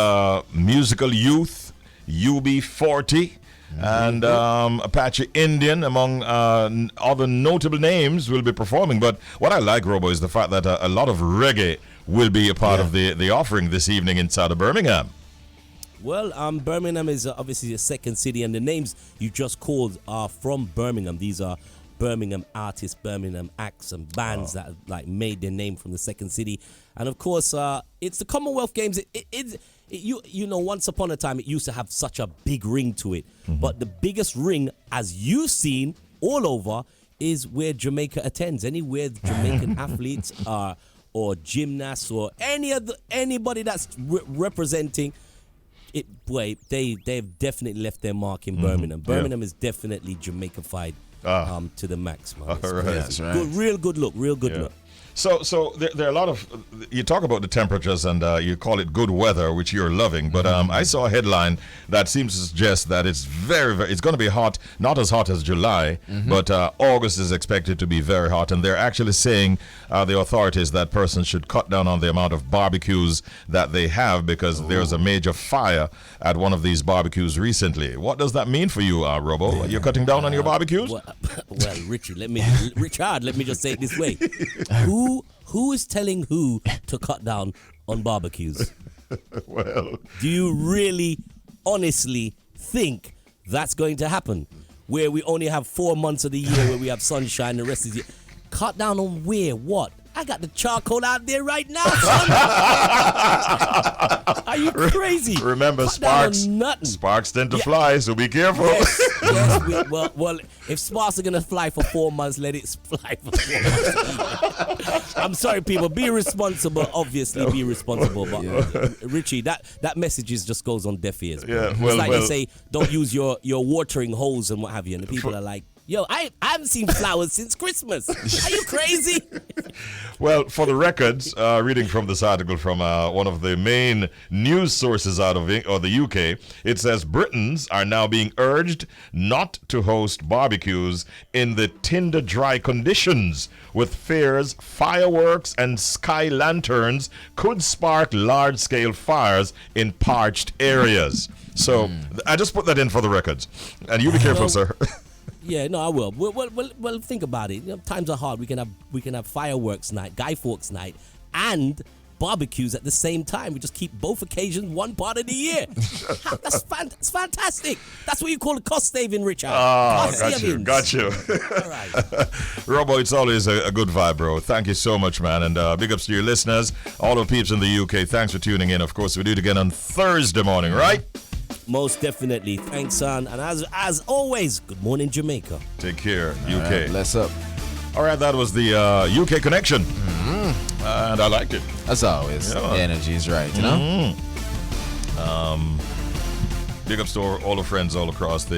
Speaker 1: Musical Youth, UB40, and Apache Indian, among other notable names, will be performing. But what I like, Robo, is the fact that a lot of reggae will be a part of the offering this evening inside of Birmingham.
Speaker 7: Well, Birmingham is obviously a second city, and the names you just called are from Birmingham. These are Birmingham artists, Birmingham acts and bands that like made their name from the second city. And of course, it's the Commonwealth Games. Once upon a time, it used to have such a big ring to it. But the biggest ring, as you've seen all over, is where Jamaica attends. Anywhere the Jamaican athletes are, or gymnasts, or anybody that's representing it. Boy, they've definitely left their mark in Birmingham. Birmingham is definitely Jamaica-fied to the max, man.
Speaker 1: All right.
Speaker 2: That's right.
Speaker 7: Real good look.
Speaker 1: So there are a lot of, you talk about the temperatures and you call it good weather, which you're loving, but I saw a headline that seems to suggest that it's it's going to be hot, not as hot as July, but August is expected to be very hot, and they're actually saying, the authorities, that persons should cut down on the amount of barbecues that they have, because there's a major fire at one of these barbecues recently. What does that mean for you, Robo? You're cutting down on your barbecues?
Speaker 7: Well, Well, Richard, let me just say it this way. Who is telling who to cut down on barbecues?
Speaker 1: Well,
Speaker 7: do you really, honestly think that's going to happen? Where we only have 4 months of the year where we have sunshine, the rest of the year. Cut down on where? What? I got the charcoal out there right now, son. Are you crazy?
Speaker 1: Remember, sparks tend to fly, so be careful.
Speaker 7: Yes. Well, if sparks are gonna fly for 4 months, let it fly for 4 months. I'm sorry, people. Be responsible. Obviously, be responsible. But Richie, that message just goes on deaf ears.
Speaker 1: Yeah,
Speaker 7: it's like they say, don't use your watering holes and what have you, and the people are like, yo, I haven't seen flowers since Christmas. Are you crazy?
Speaker 1: Well, for the records, reading from this article from one of the main news sources out of the UK, it says Britons are now being urged not to host barbecues in the tinder dry conditions, with fears fireworks and sky lanterns could spark large-scale fires in parched areas. So I just put that in for the records. And you be careful, sir.
Speaker 7: Yeah, no, I will. Well, think about it. You know, times are hard. We can have fireworks night, Guy Fawkes night, and barbecues at the same time. We just keep both occasions one part of the year. That's fantastic. That's what you call a cost saving, Richard.
Speaker 1: Got you.
Speaker 7: All right.
Speaker 1: Robbo, it's always a good vibe, bro. Thank you so much, man. And big ups to your listeners, all the peeps in the UK. Thanks for tuning in. Of course, we do it again on Thursday morning, right?
Speaker 7: Most definitely. Thanks, son. And as always, good morning, Jamaica.
Speaker 1: Take care, UK.
Speaker 2: Right, bless up.
Speaker 1: All right, that was the UK connection. And I liked it.
Speaker 2: As always, the energy is right, you know?
Speaker 1: Big ups to all the friends all across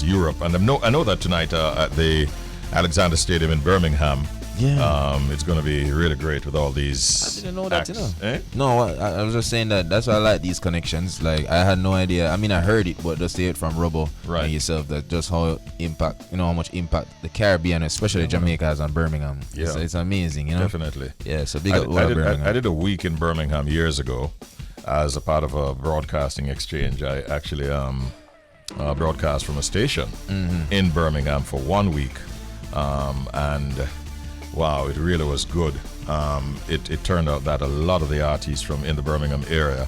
Speaker 1: Europe. And I know that tonight at the Alexander Stadium in Birmingham, it's going to be really great with all these
Speaker 2: I didn't know that,
Speaker 1: acts.
Speaker 2: you know.
Speaker 1: Eh?
Speaker 2: No, I was just saying that's why I like these connections. Like, I had no idea. I mean, I heard it, but just hear it from Robo and yourself, that just how much impact the Caribbean, especially Jamaica, has on Birmingham.
Speaker 1: Yeah.
Speaker 2: It's amazing, you know?
Speaker 1: Definitely.
Speaker 2: Yeah, so big up Birmingham.
Speaker 1: I did a week in Birmingham years ago as a part of a broadcasting exchange. I actually broadcast from a station in Birmingham for 1 week. And wow, it really was good. It turned out that a lot of the artists from in the Birmingham area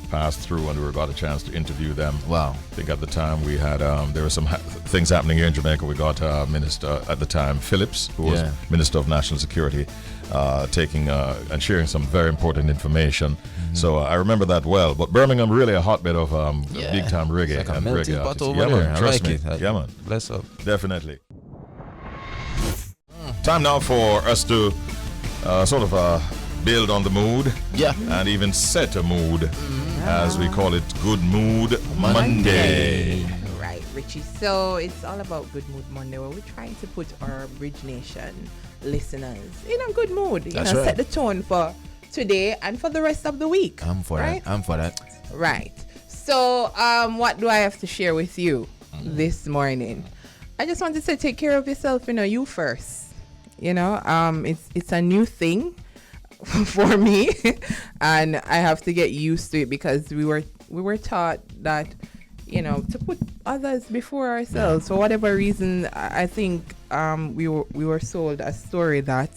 Speaker 1: passed through, and we got a chance to interview them.
Speaker 2: Wow.
Speaker 1: I think at the time we had there were some things happening here in Jamaica. We got Minister at the time Phillips, who was Minister of National Security, taking and sharing some very important information. So I remember that well. But Birmingham really a hotbed of big time reggae
Speaker 2: like a
Speaker 1: and
Speaker 2: melting
Speaker 1: reggae
Speaker 2: pot
Speaker 1: artists.
Speaker 2: over
Speaker 1: Yeah,
Speaker 2: there.
Speaker 1: man,
Speaker 2: I
Speaker 1: trust
Speaker 2: like
Speaker 1: me.
Speaker 2: it.
Speaker 1: Yeah, man.
Speaker 2: Bless up.
Speaker 1: Definitely. Time now for us to build on the mood.
Speaker 2: Yeah.
Speaker 1: And even set a mood, as we call it, Good Mood Monday.
Speaker 3: Right, Richie. So it's all about Good Mood Monday, where we're trying to put our Bridge Nation listeners in a good mood.
Speaker 2: That's right.
Speaker 3: Set the tone for today and for the rest of the week.
Speaker 2: I'm for that.
Speaker 3: Right. So, what do I have to share with you this morning? I just want to say, take care of yourself. You first. It's a new thing for me, and I have to get used to it, because we were taught that to put others before ourselves. For whatever reason, I think we were sold a story that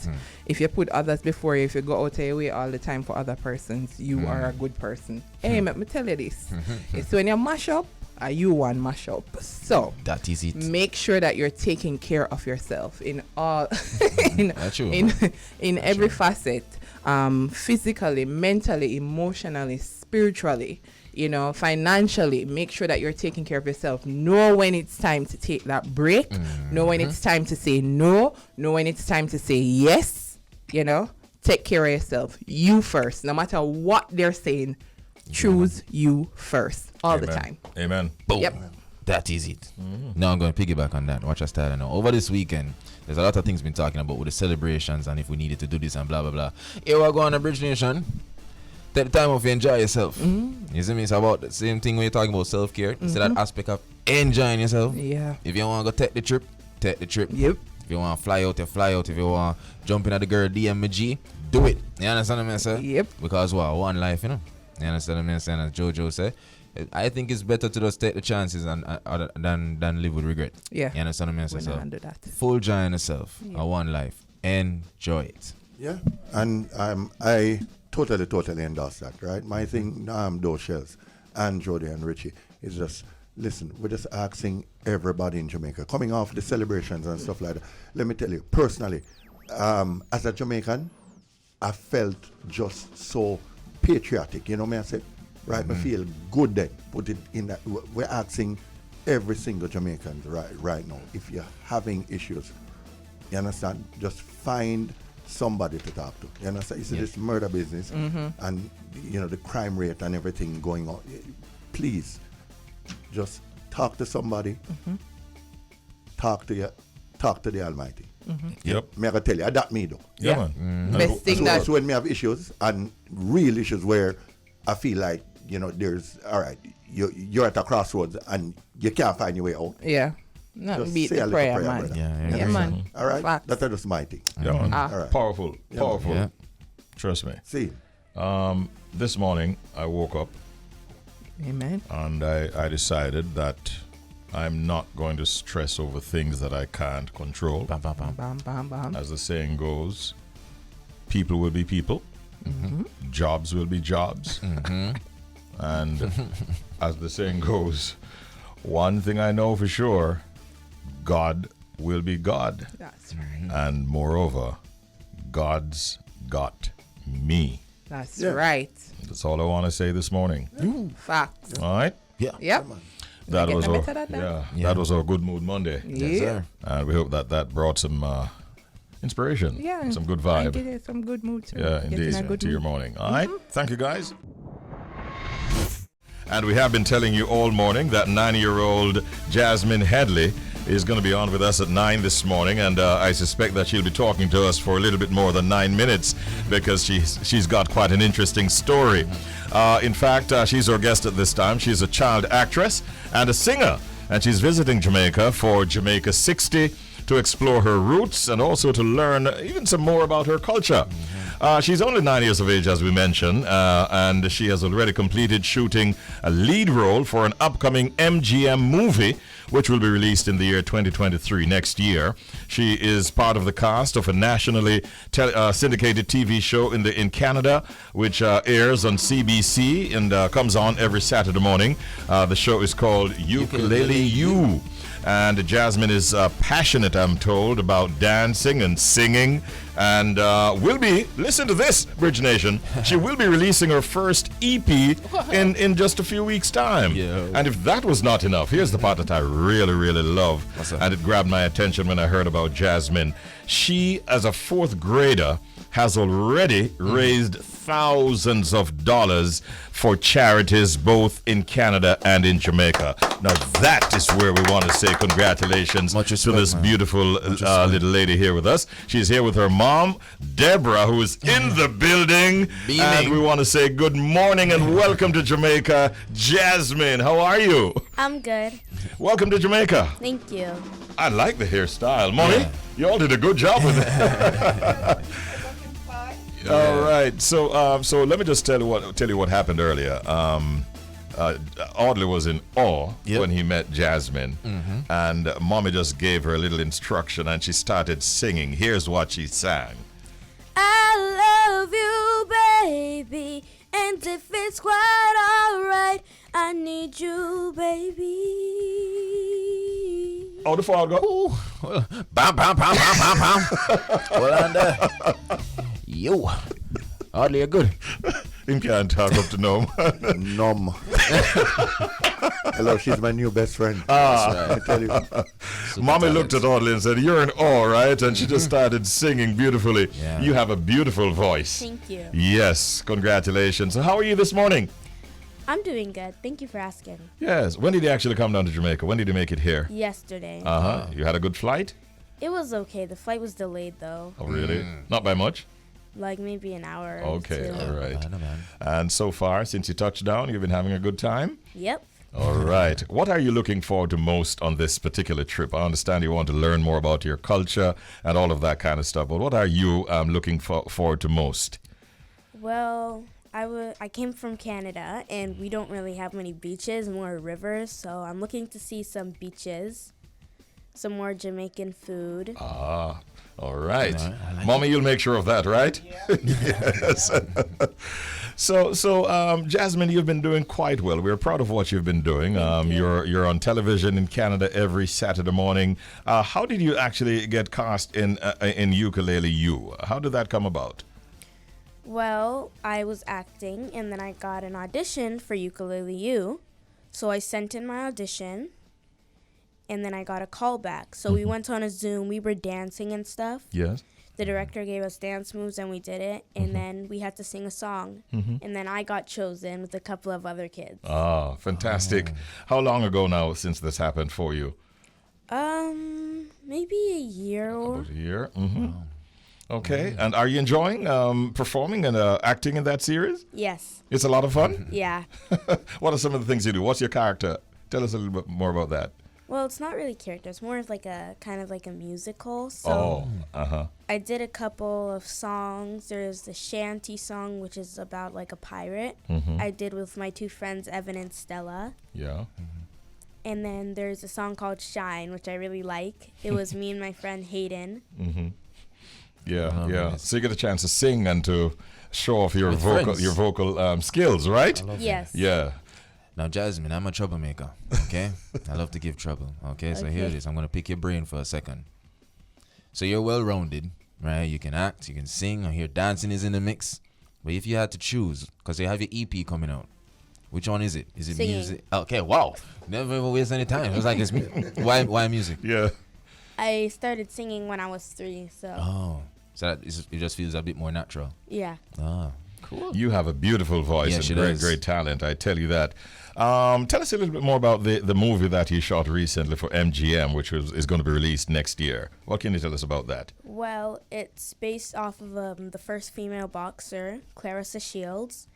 Speaker 3: if you put others before you, if you go out of your way all the time for other persons, you are a good person. Hey, let me tell you this. It's when you mash up, you one mash up. So
Speaker 2: that is it.
Speaker 3: Make sure that you're taking care of yourself in all in every facet, physically, mentally, emotionally, spiritually, financially. Make sure that you're taking care of yourself. Know when it's time to take that break. Know when it's time to say no. Know when it's time to say yes. Take care of yourself. You first. No matter what they're saying, choose you first all the time.
Speaker 1: Amen.
Speaker 2: Boom.
Speaker 3: Yep.
Speaker 2: That is it. Now I'm going to piggyback on that. Watch us start now. Over this weekend, there's a lot of things been talking about with the celebrations and if we needed to do this and blah blah blah. Here we go on a Bridge Nation. Take the time off to enjoy yourself. You see me? It's about the same thing when you're talking about self-care. It's that aspect of enjoying yourself.
Speaker 3: Yeah.
Speaker 2: If you want to go take the trip, take the trip.
Speaker 3: Yep.
Speaker 2: If you want to fly out, you fly out. If you want to jump in at the girl DMG, do it. You understand what I'm saying?
Speaker 3: Yep.
Speaker 2: Because one life, You understand what I'm saying? As Jojo said, I think it's better to just take the chances and than live with regret.
Speaker 3: Yeah.
Speaker 2: You understand what I'm saying?
Speaker 3: We're not
Speaker 2: So,
Speaker 3: under that.
Speaker 2: full joy in yourself.
Speaker 3: Yeah.
Speaker 2: A one life. Enjoy it.
Speaker 4: Yeah, and I totally endorse that, right? My thing, those shells, and Jody and Richie, is just, listen, we're just asking everybody in Jamaica, coming off the celebrations and stuff like that. Let me tell you, personally, as a Jamaican, I felt just so patriotic, you know what I say? Right, I feel good then, put it in that, we're asking every single Jamaican right now, if you're having issues, you understand, just find somebody to talk to. You understand? You see this murder business and the crime rate and everything going on. Please, just talk to somebody. Talk to the Almighty.
Speaker 1: Yep.
Speaker 4: Me I gotta tell you, that me though.
Speaker 1: Yeah, man.
Speaker 3: Best thing that
Speaker 4: So when me have issues and real issues where I feel like there's all right, you're at a crossroads and you can't find your way out.
Speaker 3: yeah. Not
Speaker 4: Just
Speaker 3: beat
Speaker 4: say a
Speaker 3: the
Speaker 4: little
Speaker 3: prayer,
Speaker 4: prayer,
Speaker 3: man.
Speaker 4: brother.
Speaker 3: Yeah, man.
Speaker 4: All right,
Speaker 3: Facts.
Speaker 4: that's just my thing.
Speaker 1: Yeah, man.
Speaker 3: Ah.
Speaker 4: All right.
Speaker 1: Powerful.
Speaker 4: Yeah.
Speaker 1: Powerful.
Speaker 2: Yeah.
Speaker 1: Trust me.
Speaker 4: See,
Speaker 1: This morning I woke up
Speaker 3: Amen.
Speaker 1: and I decided that I'm not going to stress over things that I can't control.
Speaker 2: Bam, bam, bam.
Speaker 3: Bam, bam, bam.
Speaker 1: As the saying goes, people will be people, jobs will be jobs, and as the saying goes, one thing I know for sure, God will be God,
Speaker 3: That's right.
Speaker 1: and moreover, God's got me.
Speaker 3: That's
Speaker 4: Yeah.
Speaker 3: right.
Speaker 1: That's all I want to say this morning.
Speaker 3: Facts.
Speaker 1: All right,
Speaker 2: Yeah.
Speaker 3: Yep.
Speaker 1: that
Speaker 3: Get
Speaker 1: was
Speaker 3: no
Speaker 1: our
Speaker 3: better than that?
Speaker 1: that was our Good Mood Monday,
Speaker 2: Yes, sir.
Speaker 1: and we hope that brought some inspiration,
Speaker 3: Yeah.
Speaker 1: some good
Speaker 3: And
Speaker 1: vibe.
Speaker 3: get it some good mood too.
Speaker 1: Yeah,
Speaker 3: Get in
Speaker 1: indeed,
Speaker 3: a good
Speaker 1: to your
Speaker 3: mood.
Speaker 1: morning. All right, thank you, guys. And we have been telling you all morning that 9-year-old Jasmine Headley is going to be on with us at 9 this morning, and I suspect that she'll be talking to us for a little bit more than 9 minutes because she's got quite an interesting story. In fact, she's our guest at this time. She's a child actress and a singer, and she's visiting Jamaica for Jamaica 60 to explore her roots and also to learn even some more about her culture. She's only 9 years of age, as we mentioned, and she has already completed shooting a lead role for an upcoming MGM movie, which will be released in the year 2023, next year. She is part of the cast of a nationally syndicated TV show in Canada, which airs on CBC and comes on every Saturday morning. The show is called Ukulele U. And Jasmine is passionate, I'm told, about dancing and singing. And listen to this, Bridge Nation, she will be releasing her first EP in just a few weeks' time.
Speaker 2: Yo.
Speaker 1: And if that was not enough, here's the part that I really, really love.
Speaker 2: What's that?
Speaker 1: And it grabbed my attention when I heard about Jasmine. She, as a 4th grader, has already raised thousands of dollars for charities both in Canada and in Jamaica. Now that is where we want to say congratulations
Speaker 2: Much
Speaker 1: to
Speaker 2: respect,
Speaker 1: this
Speaker 2: man.
Speaker 1: beautiful little lady here with us. She's here with her mom, Deborah, who is in the building.
Speaker 2: Beaming.
Speaker 1: And we want to say good morning and welcome to Jamaica. Jasmine, how are you?
Speaker 8: I'm good.
Speaker 1: Welcome to Jamaica.
Speaker 8: Thank you.
Speaker 1: I like the hairstyle. Mommy, you all did a good job with it. All right, so let me just tell you what happened earlier. Audley was in awe when he met Jasmine, and Mommy just gave her a little instruction, and she started singing. Here's what she sang.
Speaker 8: I love you, baby. And if it's quite alright, I need you, baby.
Speaker 1: Oh, the fall go. Ooh.
Speaker 2: Bam, bam, bam, bam, bam, bam. Well, and yo, hardly a good.
Speaker 1: Him can't talk up to no.
Speaker 4: Nom. Hello, she's my new best friend. I tell you.
Speaker 1: Mommy looked at Audley and said, "You're in awe, right?" And she just started singing beautifully.
Speaker 2: Yeah.
Speaker 1: You have a beautiful voice.
Speaker 8: Thank you.
Speaker 1: Yes, congratulations. So how are you this morning?
Speaker 8: I'm doing good. Thank you for asking.
Speaker 1: Yes. When did you actually come down to Jamaica? When did you make it here?
Speaker 8: Yesterday.
Speaker 1: You had a good flight?
Speaker 8: It was okay. The flight was delayed, though.
Speaker 1: Oh, really? Not by much?
Speaker 8: Like maybe an hour.
Speaker 1: Okay,
Speaker 8: or two.
Speaker 1: all right.
Speaker 2: Man.
Speaker 1: And so far, since you touched down, you've been having a good time?
Speaker 8: Yep.
Speaker 1: All right. What are you looking forward to most on this particular trip? I understand you want to learn more about your culture and all of that kind of stuff, but what are you looking forward to most?
Speaker 8: Well, I came from Canada, and we don't really have many beaches, more rivers. So I'm looking to see some beaches, some more Jamaican food.
Speaker 1: Ah, all right. Mommy, you'll make sure of that, right? Yes. So, Jasmine, you've been doing quite well. We're proud of what you've been doing. You're on television in Canada every Saturday morning. How did you actually get cast in Ukulele U? How did that come about?
Speaker 8: Well, I was acting, and then I got an audition for Ukulele U. So I sent in my audition, and then I got a call back. So we went on a Zoom. We were dancing and stuff.
Speaker 1: Yes.
Speaker 8: The director gave us dance moves, and we did it. And then we had to sing a song. And then I got chosen with a couple of other kids.
Speaker 1: Ah, fantastic. How long ago now since this happened for you?
Speaker 8: Maybe a year or...
Speaker 1: About a year. Okay. And are you enjoying performing and acting in that series?
Speaker 8: Yes.
Speaker 1: It's a lot of fun?
Speaker 8: Yeah.
Speaker 1: What are some of the things you do? What's your character? Tell us a little bit more about that.
Speaker 8: Well, it's not really character. It's more of like a kind of like a musical. So I did a couple of songs. There's the shanty song, which is about like a pirate. I did with my two friends, Evan and Stella.
Speaker 1: Yeah.
Speaker 8: And then there's a song called Shine, which I really like. It was me and my friend Hayden.
Speaker 1: Yeah. So you get a chance to sing and to show off your
Speaker 2: With
Speaker 1: vocal
Speaker 2: friends.
Speaker 1: skills, right?
Speaker 8: Yes.
Speaker 1: Yeah.
Speaker 2: Now, Jasmine, I'm a troublemaker, okay? I love to give trouble, okay? So here it is. I'm going to pick your brain for a second. So you're well-rounded, right? You can act, you can sing. I hear dancing is in the mix. But if you had to choose, because you have your EP coming out, which one is it? Is it
Speaker 8: Singing.
Speaker 2: music? Okay, wow. Never ever waste any time. It was like, it's me. Why music?
Speaker 1: Yeah.
Speaker 8: I started singing when I was 3, so
Speaker 2: Oh, so it just feels a bit more natural.
Speaker 8: yeah.
Speaker 2: Ah, cool.
Speaker 1: You have a beautiful voice
Speaker 2: Yes, she
Speaker 1: and
Speaker 2: does.
Speaker 1: great talent, I tell you that. Tell us a little bit more about the movie that you shot recently for MGM, which is going to be released next year. What can you tell us about that?
Speaker 8: Well, it's based off of the first female boxer, Clarissa Shields,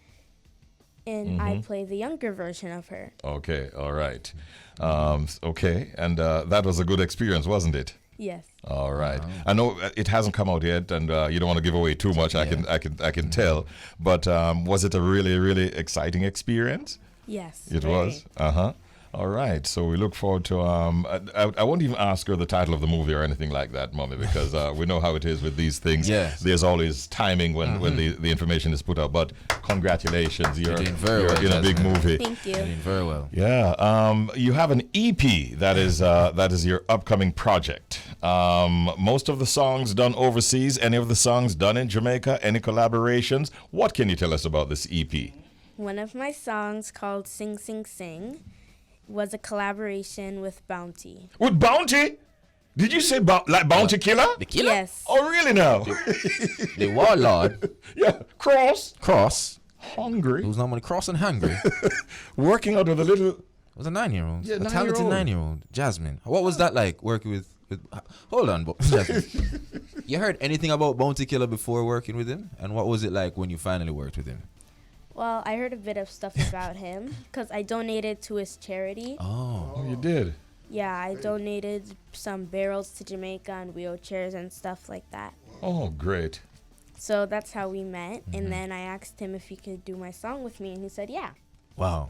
Speaker 8: and I play the younger version of her.
Speaker 1: Okay, all right. Okay, and that was a good experience, wasn't it?
Speaker 8: Yes.
Speaker 1: All right. I know it hasn't come out yet, and you don't want to give away too much. I can tell. But was it a really exciting experience?
Speaker 8: Yes.
Speaker 1: It
Speaker 8: very.
Speaker 1: was. All right. So we look forward to. I won't even ask her the title of the movie or anything like that, Mommy, because we know how it is with these things.
Speaker 2: Yes.
Speaker 1: There's always timing when the information is put out. But congratulations, you're
Speaker 2: doing very well,
Speaker 1: in a big
Speaker 2: Jasmine.
Speaker 1: movie.
Speaker 8: Thank you.
Speaker 2: Doing very well.
Speaker 1: Yeah, you have an EP that is your upcoming project. Most of the songs done overseas. Any of the songs done in Jamaica? Any collaborations? What can you tell us about this EP?
Speaker 8: One of my songs called Sing Sing Sing was a collaboration with Bounty.
Speaker 1: With Bounty? Did you say like Bounty Killer?
Speaker 2: The killer?
Speaker 8: Yes.
Speaker 1: Oh, really now?
Speaker 2: The warlord.
Speaker 1: Yeah, Cross.
Speaker 2: Hungry.
Speaker 1: Hungry.
Speaker 2: Who's normally cross and hungry.
Speaker 1: Working out of the little.
Speaker 2: It was a 9-year-old.
Speaker 1: Yeah,
Speaker 2: a talented
Speaker 1: 9-year-old.
Speaker 2: 9-year-old. Jasmine. What was that like working with hold on, Jasmine. You heard anything about Bounty Killer before working with him? And what was it like when you finally worked with him?
Speaker 8: Well, I heard a bit of stuff about him because I donated to his charity.
Speaker 1: Oh, you did?
Speaker 8: Yeah, I donated some barrels to Jamaica and wheelchairs and stuff like that.
Speaker 1: Oh, great.
Speaker 8: So that's how we met. And then I asked him if he could do my song with me, and he said, yeah.
Speaker 2: Wow.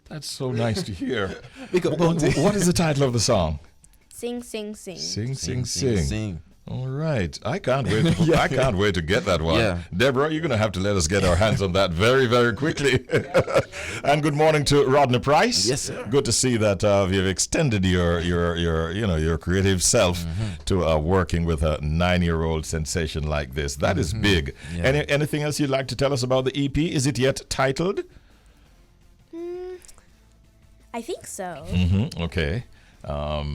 Speaker 1: That's so nice to hear.
Speaker 2: Bounty.
Speaker 1: What is the title of the song?
Speaker 8: Sing, sing, sing.
Speaker 1: Sing. All right. I can't wait. I can't wait to get that one.
Speaker 2: Yeah.
Speaker 1: Deborah, you're going to have to let us get our hands on that very, very quickly. And good morning to Rodney Price.
Speaker 2: Yes, sir.
Speaker 1: Good to see that you've extended your creative self to working with a 9-year-old sensation like this. That is big.
Speaker 2: Yeah.
Speaker 1: Anything else you'd like to tell us about the EP? Is it yet titled?
Speaker 8: I think so.
Speaker 1: Okay.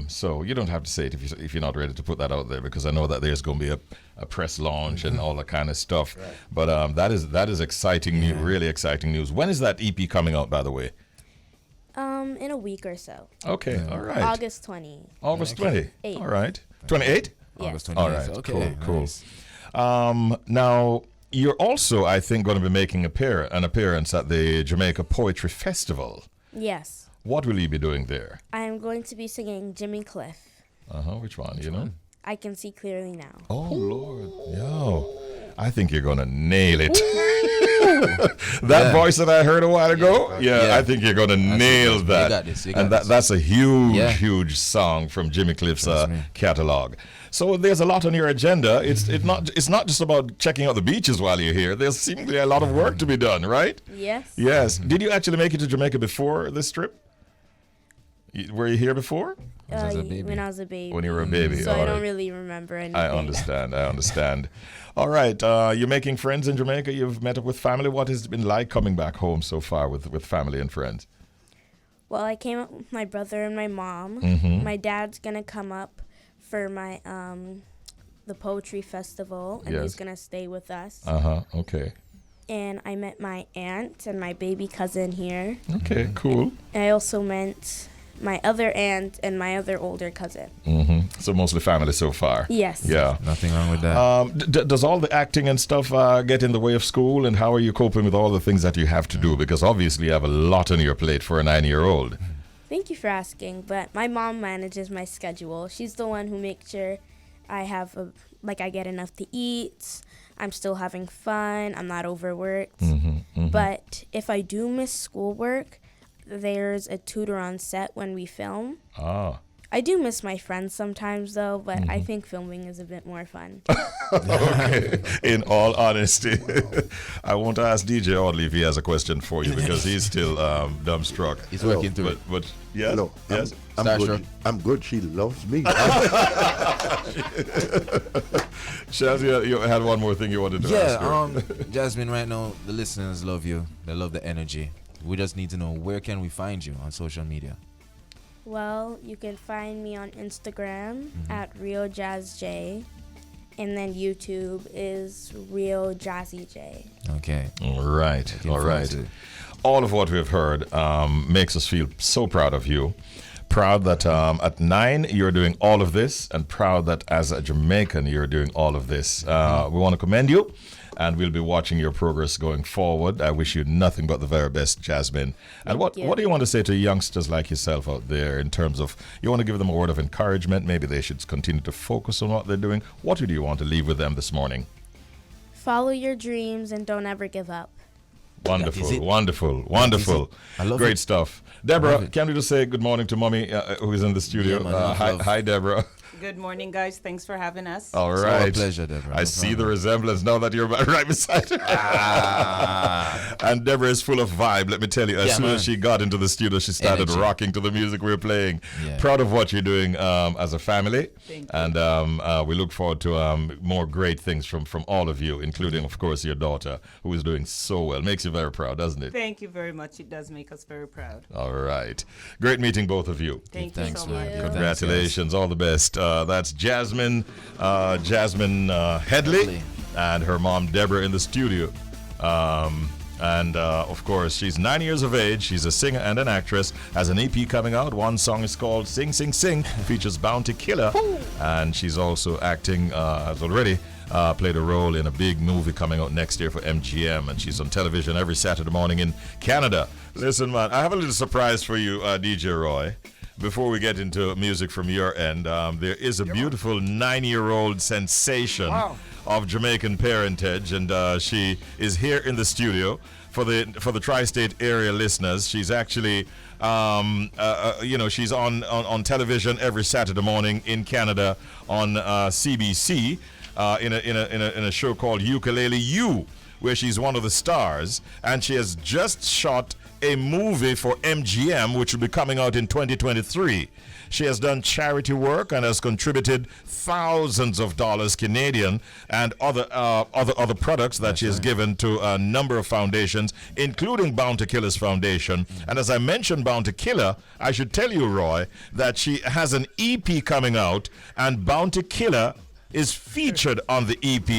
Speaker 1: So you don't have to say it if you're not ready to put that out there, because I know that there's going to be a press launch and all that kind of stuff. Right. But that is exciting, really exciting news. When is that EP coming out, by the way?
Speaker 8: In a week or so.
Speaker 1: Okay, all right.
Speaker 8: August 20.
Speaker 1: August 20.
Speaker 8: 8.
Speaker 1: All right. 28?
Speaker 2: August 28th.
Speaker 1: All right.
Speaker 2: Okay.
Speaker 1: Cool.
Speaker 2: Nice.
Speaker 1: Now, you're also, I think, going to be making an appearance at the Jamaica Poetry Festival.
Speaker 8: Yes.
Speaker 1: What will you be doing there?
Speaker 8: I am going to be singing Jimmy Cliff.
Speaker 1: Which one? You know?
Speaker 8: I Can See Clearly Now.
Speaker 1: Oh, Lord. Yo. I think you're going to nail it. That voice that I heard a while ago, I think you're gonna nail that.
Speaker 2: You got this. You got
Speaker 1: And
Speaker 2: this.
Speaker 1: that's a huge song from Jimmy Cliff's catalog. So there's a lot on your agenda. It's not just about checking out the beaches while you're here. There's seemingly a lot of work to be done, right?
Speaker 8: Yes.
Speaker 1: Yes. Did you actually make it to Jamaica before this trip? Were you here before?
Speaker 8: When I was a baby.
Speaker 1: When you were a baby.
Speaker 8: So
Speaker 1: all
Speaker 8: I don't
Speaker 1: right.
Speaker 8: really remember anything.
Speaker 1: I understand. All right. You're making friends in Jamaica. You've met up with family. What has it been like coming back home so far with family and friends?
Speaker 8: Well, I came up with my brother and my mom.
Speaker 1: Mm-hmm.
Speaker 8: My dad's gonna come up for my the poetry festival, and he's gonna stay with us.
Speaker 1: Okay.
Speaker 8: And I met my aunt and my baby cousin here.
Speaker 1: Okay. Cool.
Speaker 8: And I also met my other aunt and my other older cousin.
Speaker 1: So mostly family so far.
Speaker 8: Yes.
Speaker 1: Yeah.
Speaker 2: Nothing wrong with that.
Speaker 1: Does all the acting and stuff get in the way of school? And how are you coping with all the things that you have to do? Because obviously you have a lot on your plate for a 9-year-old.
Speaker 8: Thank you for asking, but my mom manages my schedule. She's the one who makes sure I have I get enough to eat. I'm still having fun. I'm not overworked. But if I do miss schoolwork, there's a tutor on set when we film. I do miss my friends sometimes, though, but I think filming is a bit more fun.
Speaker 1: Okay. In all honesty, I want to ask DJ Audley if he has a question for you because he's still dumbstruck.
Speaker 2: He's working through it.
Speaker 1: But yes,
Speaker 4: Hello.
Speaker 1: yes.
Speaker 4: I'm
Speaker 2: Starstruck.
Speaker 4: good. I'm good. She loves me.
Speaker 1: Shaz, you had one more thing you wanted to ask her.
Speaker 2: Jasmine, right now, the listeners love you. They love the energy. We just need to know, where can we find you on social media?
Speaker 8: Well, you can find me on Instagram at RealJazzJ, and then YouTube is Real Jazzy J.
Speaker 2: Okay.
Speaker 1: All right.
Speaker 2: Looking
Speaker 1: All
Speaker 2: forward
Speaker 1: right.
Speaker 2: to it.
Speaker 1: All of what we've heard makes us feel so proud of you. Proud that at 9 you're doing all of this, and proud that as a Jamaican you're doing all of this. We want to commend you, and we'll be watching your progress going forward. I wish you nothing but the very best, Jasmine. And what do you want to say to youngsters like yourself out there in terms of, you want to give them a word of encouragement? Maybe they should continue to focus on what they're doing. What do you want to leave with them this morning?
Speaker 8: Follow your dreams and don't ever give up.
Speaker 1: Wonderful, wonderful.
Speaker 2: I love
Speaker 1: Great
Speaker 2: it.
Speaker 1: stuff. Deborah, can we just say good morning to Mommy who is in the studio?
Speaker 2: Yeah, man,
Speaker 1: hi, Deborah.
Speaker 9: Good morning, guys. Thanks for having us.
Speaker 1: All
Speaker 2: It's
Speaker 1: right.
Speaker 2: our pleasure, Deborah.
Speaker 1: I see the resemblance now that you're right beside her. And Deborah is full of vibe, let me tell you. As soon as she got into the studio, she started
Speaker 2: Energy.
Speaker 1: rocking to the music we were playing.
Speaker 2: Yeah.
Speaker 1: Proud of what you're doing as a family.
Speaker 9: Thank you.
Speaker 1: And we look forward to more great things from all of you, including, of course, your daughter, who is doing so well. Makes you very proud, doesn't it?
Speaker 9: Thank you very much. It does make us very proud.
Speaker 1: All right. Great meeting both of you.
Speaker 9: Thank
Speaker 2: Thanks,
Speaker 9: you so
Speaker 2: man.
Speaker 9: much.
Speaker 2: Good
Speaker 1: Congratulations, all the best. That's Jasmine Headley and her mom Deborah in the studio. Of course, she's 9 years of age. She's a singer and an actress. Has an EP coming out. One song is called Sing, Sing, Sing. Features Bounty Killer. And she's also acting, has already played a role in a big movie coming out next year for MGM. And she's on television every Saturday morning in Canada. Listen, man, I have a little surprise for you, DJ Roy. Before we get into music from your end, there is a beautiful 9-year-old sensation of Jamaican parentage, and she is here in the studio for the tri-state area listeners. She's actually, she's on television every Saturday morning in Canada on CBC in a show called Ukulele U, where she's one of the stars, and she has just shot a movie for MGM, which will be coming out in 2023. She has done charity work and has contributed thousands of dollars Canadian and other products that she has given to a number of foundations, including Bounty Killer's Foundation. And as I mentioned Bounty Killer, I should tell you, Roy, that she has an EP coming out, and Bounty Killer is featured on the EP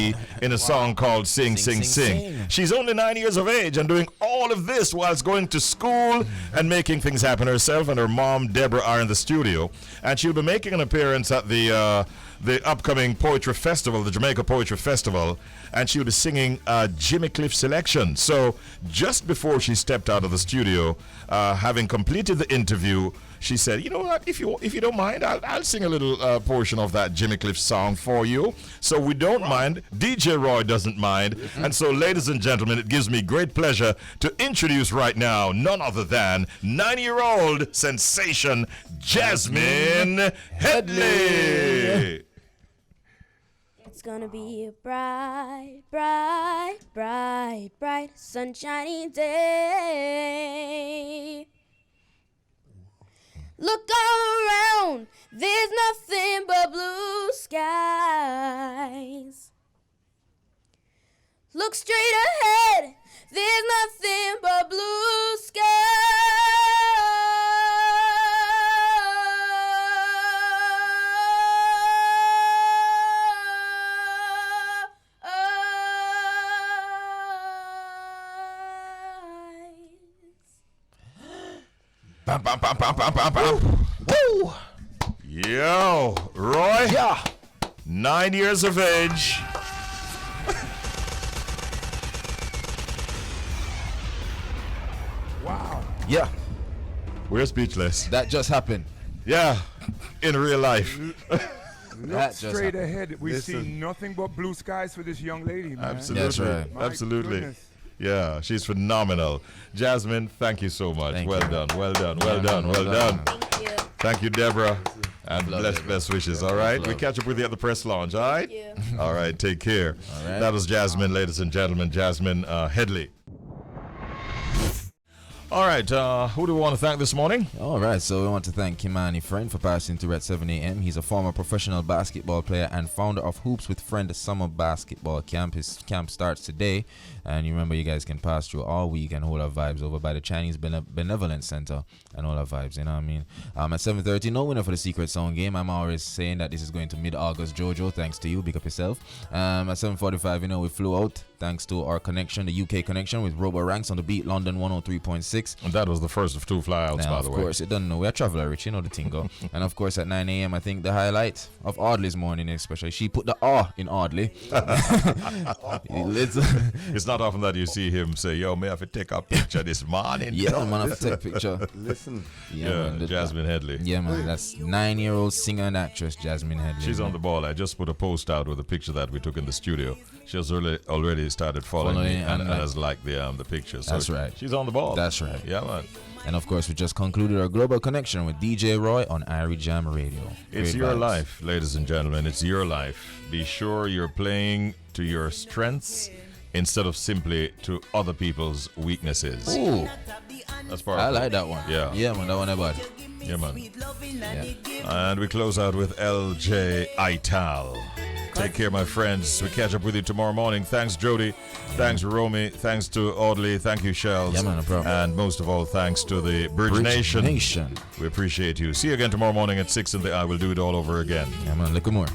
Speaker 1: in a song called Sing, Sing, Sing. She's only 9 years of age and doing all of this whilst going to school and making things happen herself, and her mom, Deborah, are in the studio. And she'll be making an appearance at the the upcoming Poetry Festival, the Jamaica Poetry Festival, and she will be singing Jimmy Cliff selection. So just before she stepped out of the studio, having completed the interview, she said, you know what, if you don't mind, I'll sing a little portion of that Jimmy Cliff song for you. So we don't mind. DJ Roy doesn't mind. And so, ladies and gentlemen, it gives me great pleasure to introduce right now none other than 9-year-old sensation Jasmine Headley.
Speaker 8: It's gonna be a bright, bright, bright, bright, sunshiny day. Look all around, there's nothing but blue skies. Look straight ahead, there's nothing but blue
Speaker 2: Bam, bam, bam, bam, bam, bam, bam.
Speaker 1: Woo! Yo, Roy.
Speaker 2: Yeah.
Speaker 1: 9 years of age.
Speaker 10: Wow.
Speaker 2: Yeah.
Speaker 1: We're speechless.
Speaker 2: That just happened.
Speaker 1: Yeah, in real life.
Speaker 10: Look straight ahead. We see nothing but blue skies for this young lady, man.
Speaker 1: Absolutely.
Speaker 2: That's right.
Speaker 10: My
Speaker 1: Absolutely.
Speaker 10: goodness.
Speaker 1: Yeah, she's phenomenal. Jasmine, thank you so much.
Speaker 2: Thank
Speaker 1: Well
Speaker 2: you.
Speaker 1: done, well done,
Speaker 2: Yeah,
Speaker 1: well
Speaker 2: man,
Speaker 1: done,
Speaker 2: well
Speaker 1: well
Speaker 2: done.
Speaker 1: done.
Speaker 8: Thank you.
Speaker 1: Thank you, Deborah. And
Speaker 2: Love
Speaker 1: best
Speaker 2: it.
Speaker 1: wishes, all right? We
Speaker 2: Love.
Speaker 1: catch up with you at the press lounge, all right?
Speaker 8: Yeah.
Speaker 1: All right, take care.
Speaker 2: All right.
Speaker 1: That was Jasmine, ladies and gentlemen, Jasmine Headley. All right, who do we want to thank this morning?
Speaker 2: All right, so we want to thank Kimani Ffriend for passing through at 7 a.m. He's a former professional basketball player and founder of Hoops with Ffriend Summer Basketball Camp. His camp starts today, and you remember you guys can pass through all week and hold our vibes over by the Chinese Benevolent Center and all our vibes, you know what I mean? At 7:30, no winner for the Secret Sound game. I'm always saying that this is going to mid-August. Jojo, thanks to you. Big up yourself. At 7:45, you know, we flew out thanks to our connection, the UK connection with Robo Ranks on the beat, London 103.6.
Speaker 1: And that was the first of 2 flyouts,
Speaker 2: Now,
Speaker 1: by the
Speaker 2: of
Speaker 1: way.
Speaker 2: course, you don't know. We're a traveler, Rich. You know the thing go. And of course, at 9 a.m., I think the highlight of Audley's morning, especially, she put the R in Audley.
Speaker 1: It's not often that you see him say, yo, may I have to take a picture this morning?
Speaker 2: Yeah, man, I have to take a picture.
Speaker 4: Listen,
Speaker 1: Yeah,
Speaker 2: man,
Speaker 1: Jasmine Headley.
Speaker 2: Yeah, man, that's 9-year-old singer and actress Jasmine Hedley.
Speaker 1: She's on the ball. I just put a post out with a picture that we took in the studio. She has already started following me and has liked the picture. So
Speaker 2: That's right.
Speaker 1: She's on the ball.
Speaker 2: That's right.
Speaker 1: Yeah, man.
Speaker 2: And of course, we just concluded our global connection with DJ Roy on Irie Jam Radio.
Speaker 1: It's
Speaker 2: Great
Speaker 1: your
Speaker 2: vibes.
Speaker 1: life, ladies and gentlemen. It's your life. Be sure you're playing to your strengths instead of simply to other people's weaknesses.
Speaker 2: Ooh,
Speaker 1: That's powerful.
Speaker 2: I like that one.
Speaker 1: Yeah.
Speaker 2: Yeah, man, that one about.
Speaker 1: Yeah, man.
Speaker 2: Yeah.
Speaker 1: And we close out with LJ Ital. Take care, my friends. We catch up with you tomorrow morning. Thanks, Jody. Thanks, Romy. Thanks to Audley. Thank you, Shells.
Speaker 2: Yeah, man, no problem.
Speaker 1: And most of all, thanks to the Bridge Nation.
Speaker 2: Nation.
Speaker 1: We appreciate you. See you again tomorrow morning at 6 in the I will do it all over again.
Speaker 2: Yeah, man, look more.